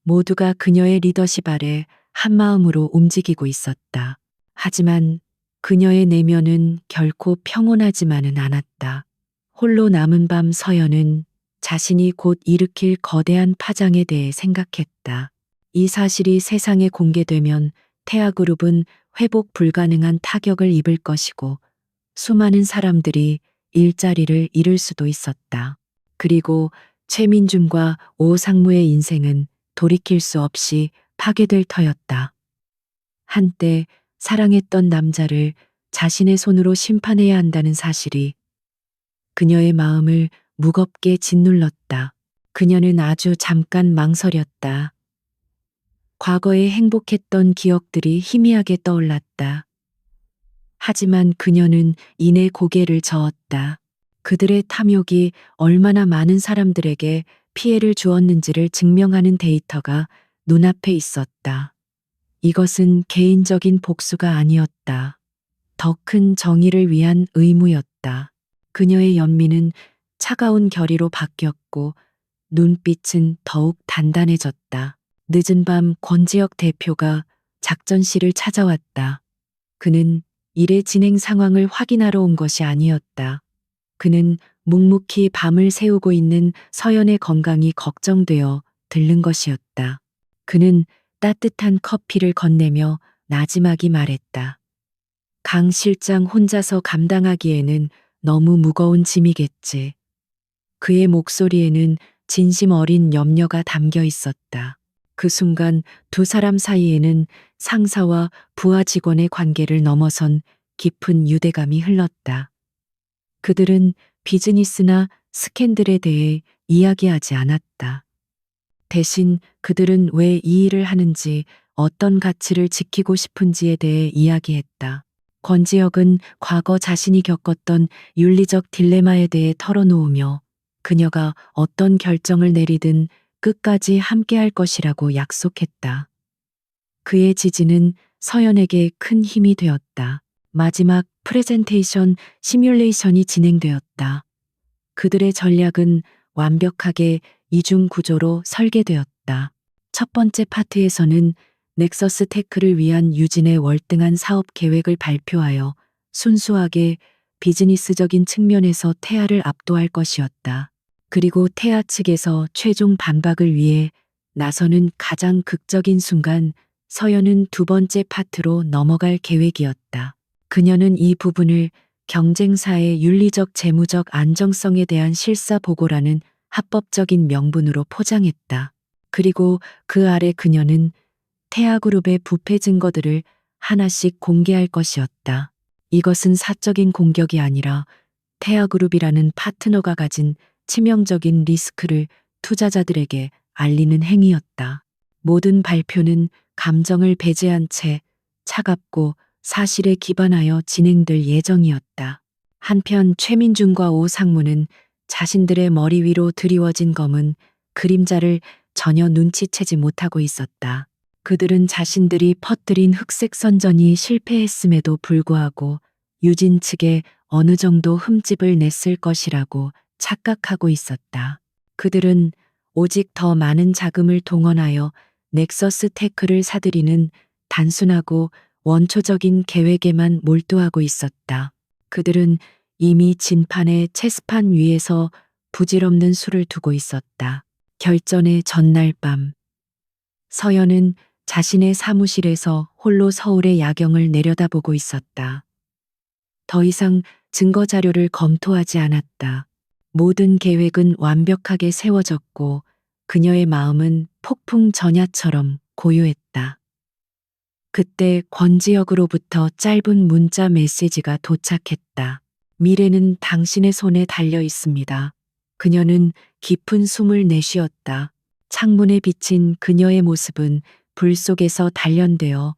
모두가 그녀의 리더십 아래 한마음으로 움직이고 있었다. 하지만 그녀의 내면은 결코 평온하지만은 않았다. 홀로 남은 밤 서연은 자신이 곧 일으킬 거대한 파장에 대해 생각했다. 이 사실이 세상에 공개되면 태아그룹은 회복 불가능한 타격을 입을 것이고 수많은 사람들이 일자리를 잃을 수도 있었다. 그리고 최민준과 오상무의 인생은 돌이킬 수 없이 파괴될 터였다. 한때 사랑했던 남자를 자신의 손으로 심판해야 한다는 사실이 그녀의 마음을 무겁게 짓눌렀다. 그녀는 아주 잠깐 망설였다. 과거에 행복했던 기억들이 희미하게 떠올랐다. 하지만 그녀는 이내 고개를 저었다. 그들의 탐욕이 얼마나 많은 사람들에게 피해를 주었는지를 증명하는 데이터가 눈앞에 있었다. 이것은 개인적인 복수가 아니었다. 더 큰 정의를 위한 의무였다. 그녀의 연민은 차가운 결의로 바뀌었고 눈빛은 더욱 단단해졌다. 늦은 밤 권지혁 대표가 작전실을 찾아왔다. 그는 일의 진행 상황을 확인하러 온 것이 아니었다. 그는 묵묵히 밤을 새우고 있는 서연의 건강이 걱정되어 들른 것이었다. 그는 따뜻한 커피를 건네며 나지막이 말했다. 강 실장 혼자서 감당하기에는 너무 무거운 짐이겠지. 그의 목소리에는 진심 어린 염려가 담겨 있었다. 그 순간 두 사람 사이에는 상사와 부하 직원의 관계를 넘어선 깊은 유대감이 흘렀다. 그들은 비즈니스나 스캔들에 대해 이야기하지 않았다. 대신 그들은 왜 이 일을 하는지, 어떤 가치를 지키고 싶은지에 대해 이야기했다. 권지혁은 과거 자신이 겪었던 윤리적 딜레마에 대해 털어놓으며 그녀가 어떤 결정을 내리든 끝까지 함께할 것이라고 약속했다. 그의 지지는 서연에게 큰 힘이 되었다. 마지막 프레젠테이션 시뮬레이션이 진행되었다. 그들의 전략은 완벽하게 이중 구조로 설계되었다. 첫 번째 파트에서는 넥서스 테크를 위한 유진의 월등한 사업 계획을 발표하여 순수하게 비즈니스적인 측면에서 태아를 압도할 것이었다. 그리고 태아 측에서 최종 반박을 위해 나서는 가장 극적인 순간 서연은 두 번째 파트로 넘어갈 계획이었다. 그녀는 이 부분을 경쟁사의 윤리적 재무적 안정성에 대한 실사 보고라는 합법적인 명분으로 포장했다. 그리고 그 아래 그녀는 태아그룹의 부패 증거들을 하나씩 공개할 것이었다. 이것은 사적인 공격이 아니라 태아그룹이라는 파트너가 가진 치명적인 리스크를 투자자들에게 알리는 행위였다. 모든 발표는 감정을 배제한 채 차갑고 사실에 기반하여 진행될 예정이었다. 한편 최민준과 오상무는 자신들의 머리 위로 드리워진 검은 그림자를 전혀 눈치채지 못하고 있었다. 그들은 자신들이 퍼뜨린 흑색 선전이 실패했음에도 불구하고 유진 측에 어느 정도 흠집을 냈을 것이라고 착각하고 있었다. 그들은 오직 더 많은 자금을 동원하여 넥서스 테크를 사들이는 단순하고 원초적인 계획에만 몰두하고 있었다. 그들은 이미 진판의 체스판 위에서 부질없는 수를 두고 있었다. 결전의 전날 밤, 서연은 자신의 사무실에서 홀로 서울의 야경을 내려다보고 있었다. 더 이상 증거 자료를 검토하지 않았다. 모든 계획은 완벽하게 세워졌고 그녀의 마음은 폭풍 전야처럼 고요했다. 그때 권지혁으로부터 짧은 문자 메시지가 도착했다. 미래는 당신의 손에 달려 있습니다. 그녀는 깊은 숨을 내쉬었다. 창문에 비친 그녀의 모습은 불 속에서 단련되어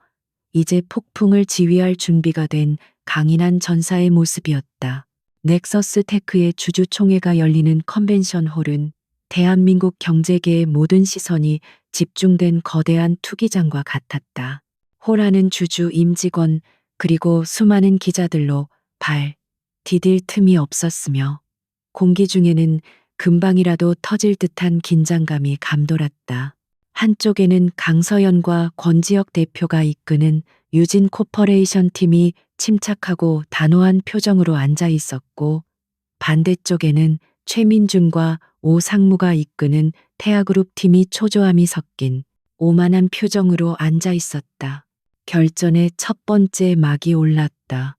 이제 폭풍을 지휘할 준비가 된 강인한 전사의 모습이었다. 넥서스 테크의 주주총회가 열리는 컨벤션 홀은 대한민국 경제계의 모든 시선이 집중된 거대한 투기장과 같았다. 홀 안은 주주 임직원 그리고 수많은 기자들로 디딜 틈이 없었으며 공기 중에는 금방이라도 터질 듯한 긴장감이 감돌았다. 한쪽에는 강서연과 권지혁 대표가 이끄는 유진 코퍼레이션 팀이 침착하고 단호한 표정으로 앉아 있었고 반대쪽에는 최민준과 오상무가 이끄는 태아그룹 팀이 초조함이 섞인 오만한 표정으로 앉아 있었다. 결전의 첫 번째 막이 올랐다.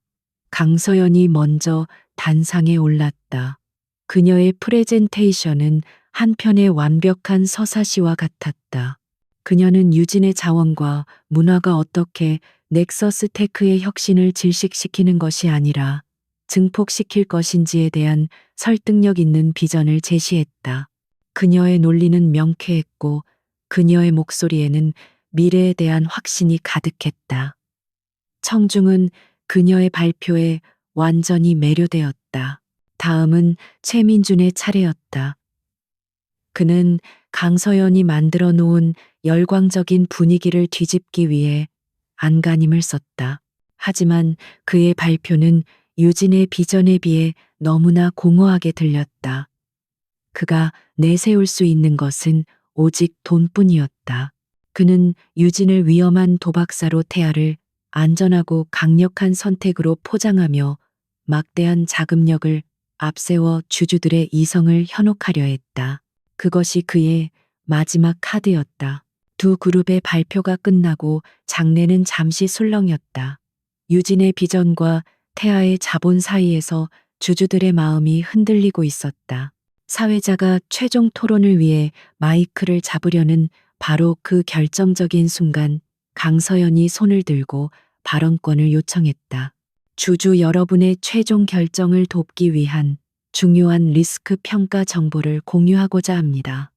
강서연이 먼저 단상에 올랐다. 그녀의 프레젠테이션은 한편의 완벽한 서사시와 같았다. 그녀는 유진의 자원과 문화가 어떻게 넥서스 테크의 혁신을 질식시키는 것이 아니라 증폭시킬 것인지에 대한 설득력 있는 비전을 제시했다. 그녀의 논리는 명쾌했고 그녀의 목소리에는 미래에 대한 확신이 가득했다. 청중은 그녀의 발표에 완전히 매료되었다. 다음은 최민준의 차례였다. 그는 강서연이 만들어 놓은 열광적인 분위기를 뒤집기 위해 안간힘을 썼다. 하지만 그의 발표는 유진의 비전에 비해 너무나 공허하게 들렸다. 그가 내세울 수 있는 것은 오직 돈뿐이었다. 그는 유진을 위험한 도박사로 태아를 안전하고 강력한 선택으로 포장하며 막대한 자금력을 앞세워 주주들의 이성을 현혹하려 했다. 그것이 그의 마지막 카드였다. 두 그룹의 발표가 끝나고 장내는 잠시 술렁였다. 유진의 비전과 태아의 자본 사이에서 주주들의 마음이 흔들리고 있었다. 사회자가 최종 토론을 위해 마이크를 잡으려는 바로 그 결정적인 순간 강서연이 손을 들고 발언권을 요청했다. 주주 여러분의 최종 결정을 돕기 위한 중요한 리스크 평가 정보를 공유하고자 합니다.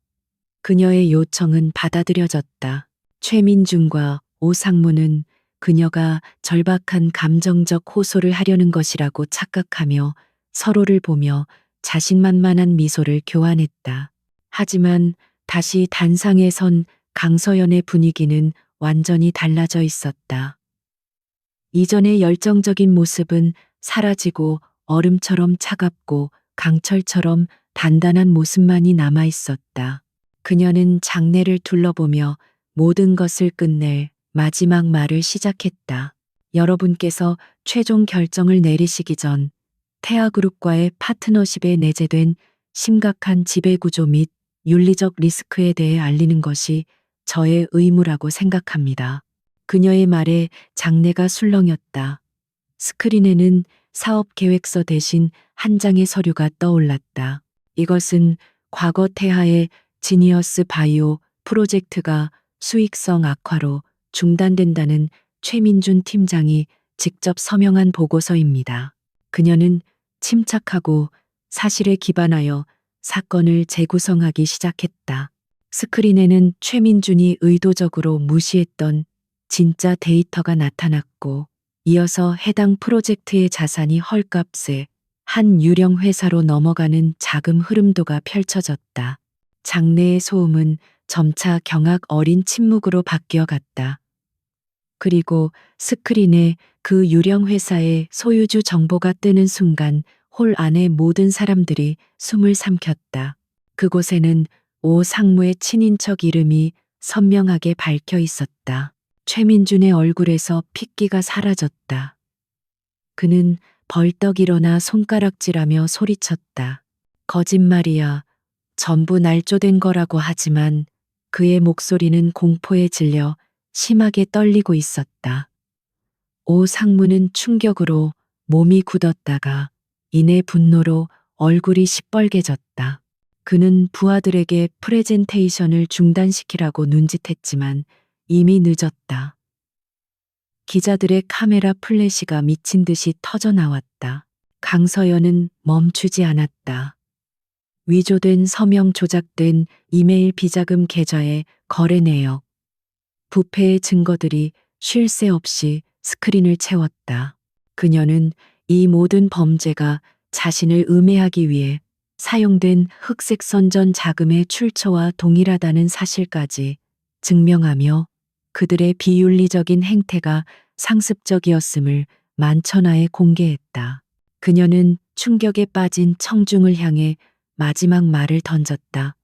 그녀의 요청은 받아들여졌다. 최민준과 오상무는 그녀가 절박한 감정적 호소를 하려는 것이라고 착각하며 서로를 보며 자신만만한 미소를 교환했다. 하지만 다시 단상에 선 강서연의 분위기는 완전히 달라져 있었다. 이전의 열정적인 모습은 사라지고 얼음처럼 차갑고 강철처럼 단단한 모습만이 남아 있었다. 그녀는 장내를 둘러보며 모든 것을 끝낼 마지막 말을 시작했다. 여러분께서 최종 결정을 내리시기 전 태아그룹과의 파트너십에 내재된 심각한 지배구조 및 윤리적 리스크에 대해 알리는 것이 저의 의무라고 생각합니다. 그녀의 말에 장내가 술렁였다. 스크린에는 사업 계획서 대신 한 장의 서류가 떠올랐다. 이것은 과거 태아의 지니어스 바이오 프로젝트가 수익성 악화로 중단된다는 최민준 팀장이 직접 서명한 보고서입니다. 그녀는 침착하고 사실에 기반하여 사건을 재구성하기 시작했다. 스크린에는 최민준이 의도적으로 무시했던 진짜 데이터가 나타났고 이어서 해당 프로젝트의 자산이 헐값에 한 유령 회사로 넘어가는 자금 흐름도가 펼쳐졌다. 장내의 소음은 점차 경악 어린 침묵으로 바뀌어갔다. 그리고 스크린에 그 유령 회사의 소유주 정보가 뜨는 순간 홀 안의 모든 사람들이 숨을 삼켰다. 그곳에는 오 상무의 친인척 이름이 선명하게 박혀 있었다. 최민준의 얼굴에서 핏기가 사라졌다. 그는 벌떡 일어나 손가락질하며 소리쳤다. 거짓말이야. 전부 날조된 거라고 하지만 그의 목소리는 공포에 질려 심하게 떨리고 있었다. 오 상무는 충격으로 몸이 굳었다가 이내 분노로 얼굴이 시뻘개졌다. 그는 부하들에게 프레젠테이션을 중단시키라고 눈짓했지만 이미 늦었다. 기자들의 카메라 플래시가 미친 듯이 터져 나왔다. 강서연은 멈추지 않았다. 위조된 서명 조작된 이메일 비자금 계좌의 거래 내역, 부패의 증거들이 쉴 새 없이 스크린을 채웠다. 그녀는 이 모든 범죄가 자신을 음해하기 위해 사용된 흑색 선전 자금의 출처와 동일하다는 사실까지 증명하며 그들의 비윤리적인 행태가 상습적이었음을 만천하에 공개했다. 그녀는 충격에 빠진 청중을 향해 마지막 말을 던졌다.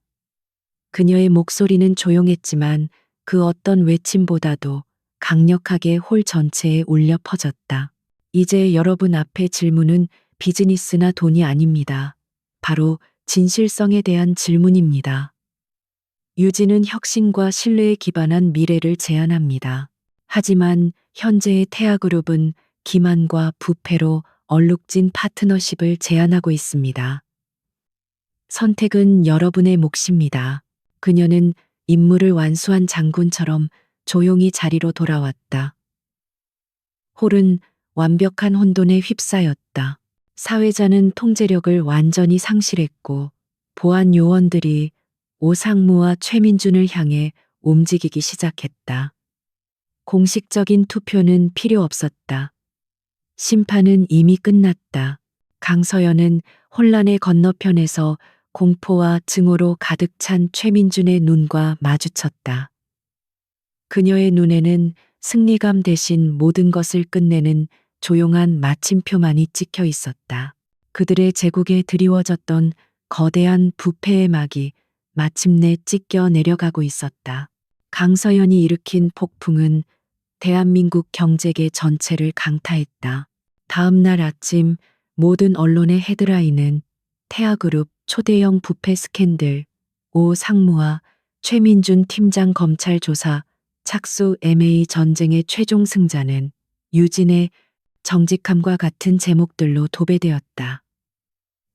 그녀의 목소리는 조용했지만 그 어떤 외침보다도 강력하게 홀 전체에 울려 퍼졌다. 이제 여러분 앞에 질문은 비즈니스나 돈이 아닙니다. 바로 진실성에 대한 질문입니다. 유진은 혁신과 신뢰에 기반한 미래를 제안합니다. 하지만 현재의 태아그룹은 기만과 부패로 얼룩진 파트너십을 제안하고 있습니다. 선택은 여러분의 몫입니다. 그녀는 임무를 완수한 장군처럼 조용히 자리로 돌아왔다. 홀은 완벽한 혼돈에 휩싸였다. 사회자는 통제력을 완전히 상실했고 보안 요원들이 오상무와 최민준을 향해 움직이기 시작했다. 공식적인 투표는 필요 없었다. 심판은 이미 끝났다. 강서연은 혼란의 건너편에서 공포와 증오로 가득 찬 최민준의 눈과 마주쳤다. 그녀의 눈에는 승리감 대신 모든 것을 끝내는 조용한 마침표만이 찍혀 있었다. 그들의 제국에 드리워졌던 거대한 부패의 막이 마침내 찢겨 내려가고 있었다. 강서연이 일으킨 폭풍은 대한민국 경제계 전체를 강타했다. 다음 날 아침 모든 언론의 헤드라인은 태아그룹 초대형 부패 스캔들, 오 상무와 최민준 팀장 검찰 조사, 착수 MA 전쟁의 최종 승자는 유진의 정직함과 같은 제목들로 도배되었다.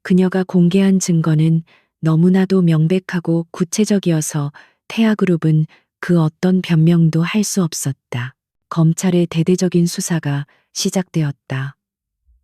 그녀가 공개한 증거는 너무나도 명백하고 구체적이어서 태아그룹은 그 어떤 변명도 할 수 없었다. 검찰의 대대적인 수사가 시작되었다.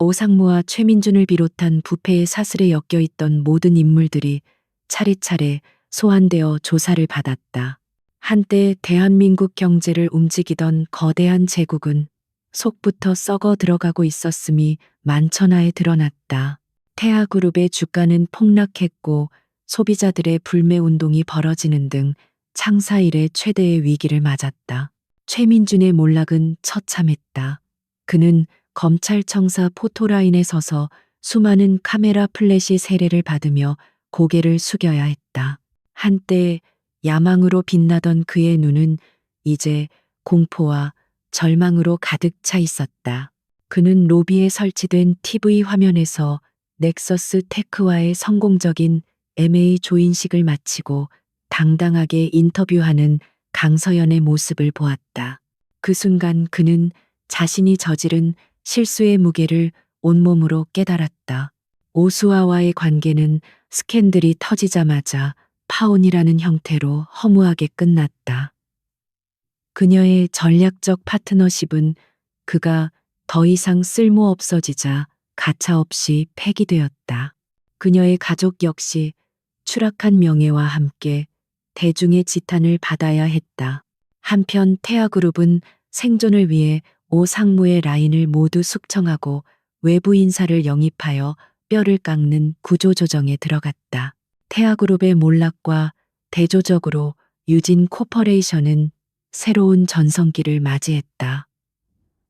오상무와 최민준을 비롯한 부패의 사슬에 엮여있던 모든 인물들이 차례차례 소환되어 조사를 받았다. 한때 대한민국 경제를 움직이던 거대한 제국은 속부터 썩어 들어가고 있었음이 만천하에 드러났다. 태아그룹의 주가는 폭락했고 소비자들의 불매운동이 벌어지는 등 창사 이래 최대의 위기를 맞았다. 최민준의 몰락은 처참했다. 그는 검찰청사 포토라인에 서서 수많은 카메라 플래시 세례를 받으며 고개를 숙여야 했다. 한때 야망으로 빛나던 그의 눈은 이제 공포와 절망으로 가득 차 있었다. 그는 로비에 설치된 TV 화면에서 넥서스 테크와의 성공적인 MA 조인식을 마치고 당당하게 인터뷰하는 강서연의 모습을 보았다. 그 순간 그는 자신이 저지른 실수의 무게를 온몸으로 깨달았다. 오수아와의 관계는 스캔들이 터지자마자 파혼이라는 형태로 허무하게 끝났다. 그녀의 전략적 파트너십은 그가 더 이상 쓸모 없어지자 가차없이 폐기되었다. 그녀의 가족 역시 추락한 명예와 함께 대중의 지탄을 받아야 했다. 한편 태아그룹은 생존을 위해 오 상무의 라인을 모두 숙청하고 외부 인사를 영입하여 뼈를 깎는 구조조정에 들어갔다. 태아그룹의 몰락과 대조적으로 유진 코퍼레이션은 새로운 전성기를 맞이했다.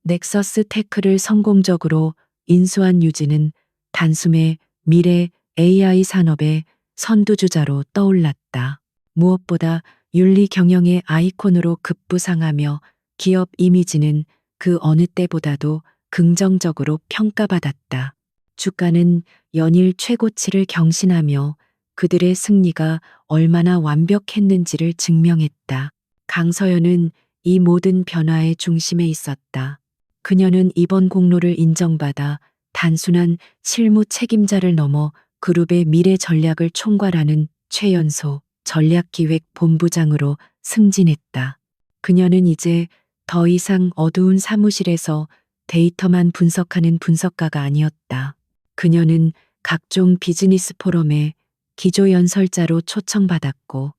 넥서스 테크를 성공적으로 인수한 유진은 단숨에 미래 AI 산업의 선두주자로 떠올랐다. 무엇보다 윤리 경영의 아이콘으로 급부상하며 기업 이미지는 그 어느 때보다도 긍정적으로 평가받았다. 주가는 연일 최고치를 경신하며 그들의 승리가 얼마나 완벽했는지를 증명했다. 강서연은 이 모든 변화의 중심에 있었다. 그녀는 이번 공로를 인정받아 단순한 실무 책임자를 넘어 그룹의 미래 전략을 총괄하는 최연소 전략기획본부장으로 승진했다. 그녀는 이제 더 이상 어두운 사무실에서 데이터만 분석하는 분석가가 아니었다. 그녀는 각종 비즈니스 포럼에 기조연설자로 초청받았고,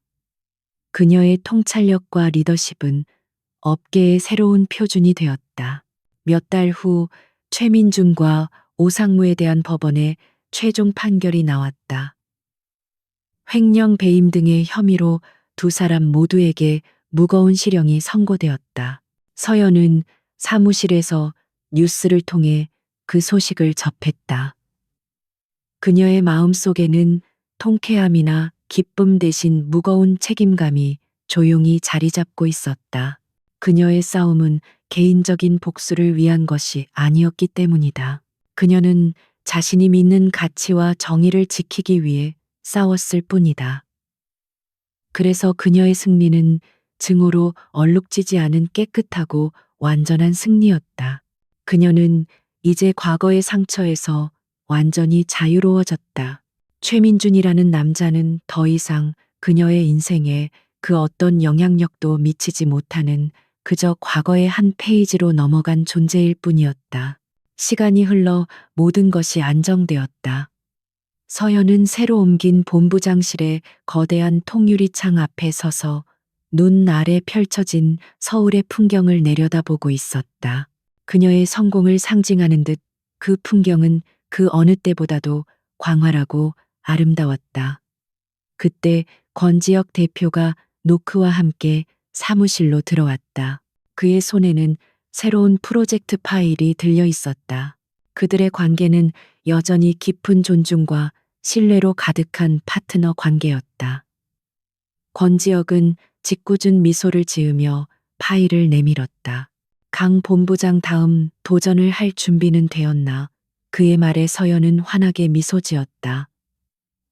그녀의 통찰력과 리더십은 업계의 새로운 표준이 되었다. 몇 달 후 최민준과 오상무에 대한 법원의 최종 판결이 나왔다. 횡령 배임 등의 혐의로 두 사람 모두에게 무거운 실형이 선고되었다. 서연은 사무실에서 뉴스를 통해 그 소식을 접했다. 그녀의 마음속에는 통쾌함이나 기쁨 대신 무거운 책임감이 조용히 자리 잡고 있었다. 그녀의 싸움은 개인적인 복수를 위한 것이 아니었기 때문이다. 그녀는 자신이 믿는 가치와 정의를 지키기 위해 싸웠을 뿐이다. 그래서 그녀의 승리는 증오로 얼룩지지 않은 깨끗하고 완전한 승리였다. 그녀는 이제 과거의 상처에서 완전히 자유로워졌다. 최민준이라는 남자는 더 이상 그녀의 인생에 그 어떤 영향력도 미치지 못하는 그저 과거의 한 페이지로 넘어간 존재일 뿐이었다. 시간이 흘러 모든 것이 안정되었다. 서연은 새로 옮긴 본부장실의 거대한 통유리창 앞에 서서 눈 아래 펼쳐진 서울의 풍경을 내려다보고 있었다. 그녀의 성공을 상징하는 듯 그 풍경은 그 어느 때보다도 광활하고 아름다웠다. 그때 권지혁 대표가 노크와 함께 사무실로 들어왔다. 그의 손에는 새로운 프로젝트 파일이 들려 있었다. 그들의 관계는 여전히 깊은 존중과 신뢰로 가득한 파트너 관계였다. 권지혁은 짓궂은 미소를 지으며 파일을 내밀었다. 강 본부장 다음 도전을 할 준비는 되었나? 그의 말에 서연은 환하게 미소 지었다.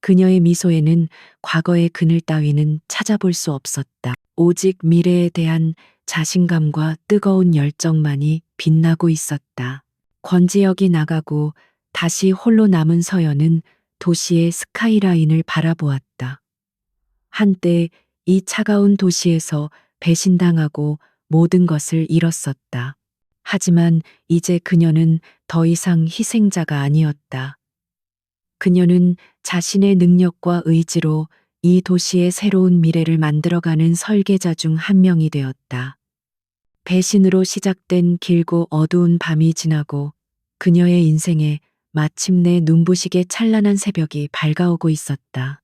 그녀의 미소에는 과거의 그늘 따위는 찾아볼 수 없었다. 오직 미래에 대한 자신감과 뜨거운 열정만이 빛나고 있었다. 권지혁이 나가고 다시 홀로 남은 서연은 도시의 스카이라인을 바라보았다. 한때 이 차가운 도시에서 배신당하고 모든 것을 잃었었다. 하지만 이제 그녀는 더 이상 희생자가 아니었다. 그녀는 자신의 능력과 의지로 이 도시의 새로운 미래를 만들어가는 설계자 중 한 명이 되었다. 배신으로 시작된 길고 어두운 밤이 지나고 그녀의 인생에 마침내 눈부시게 찬란한 새벽이 밝아오고 있었다.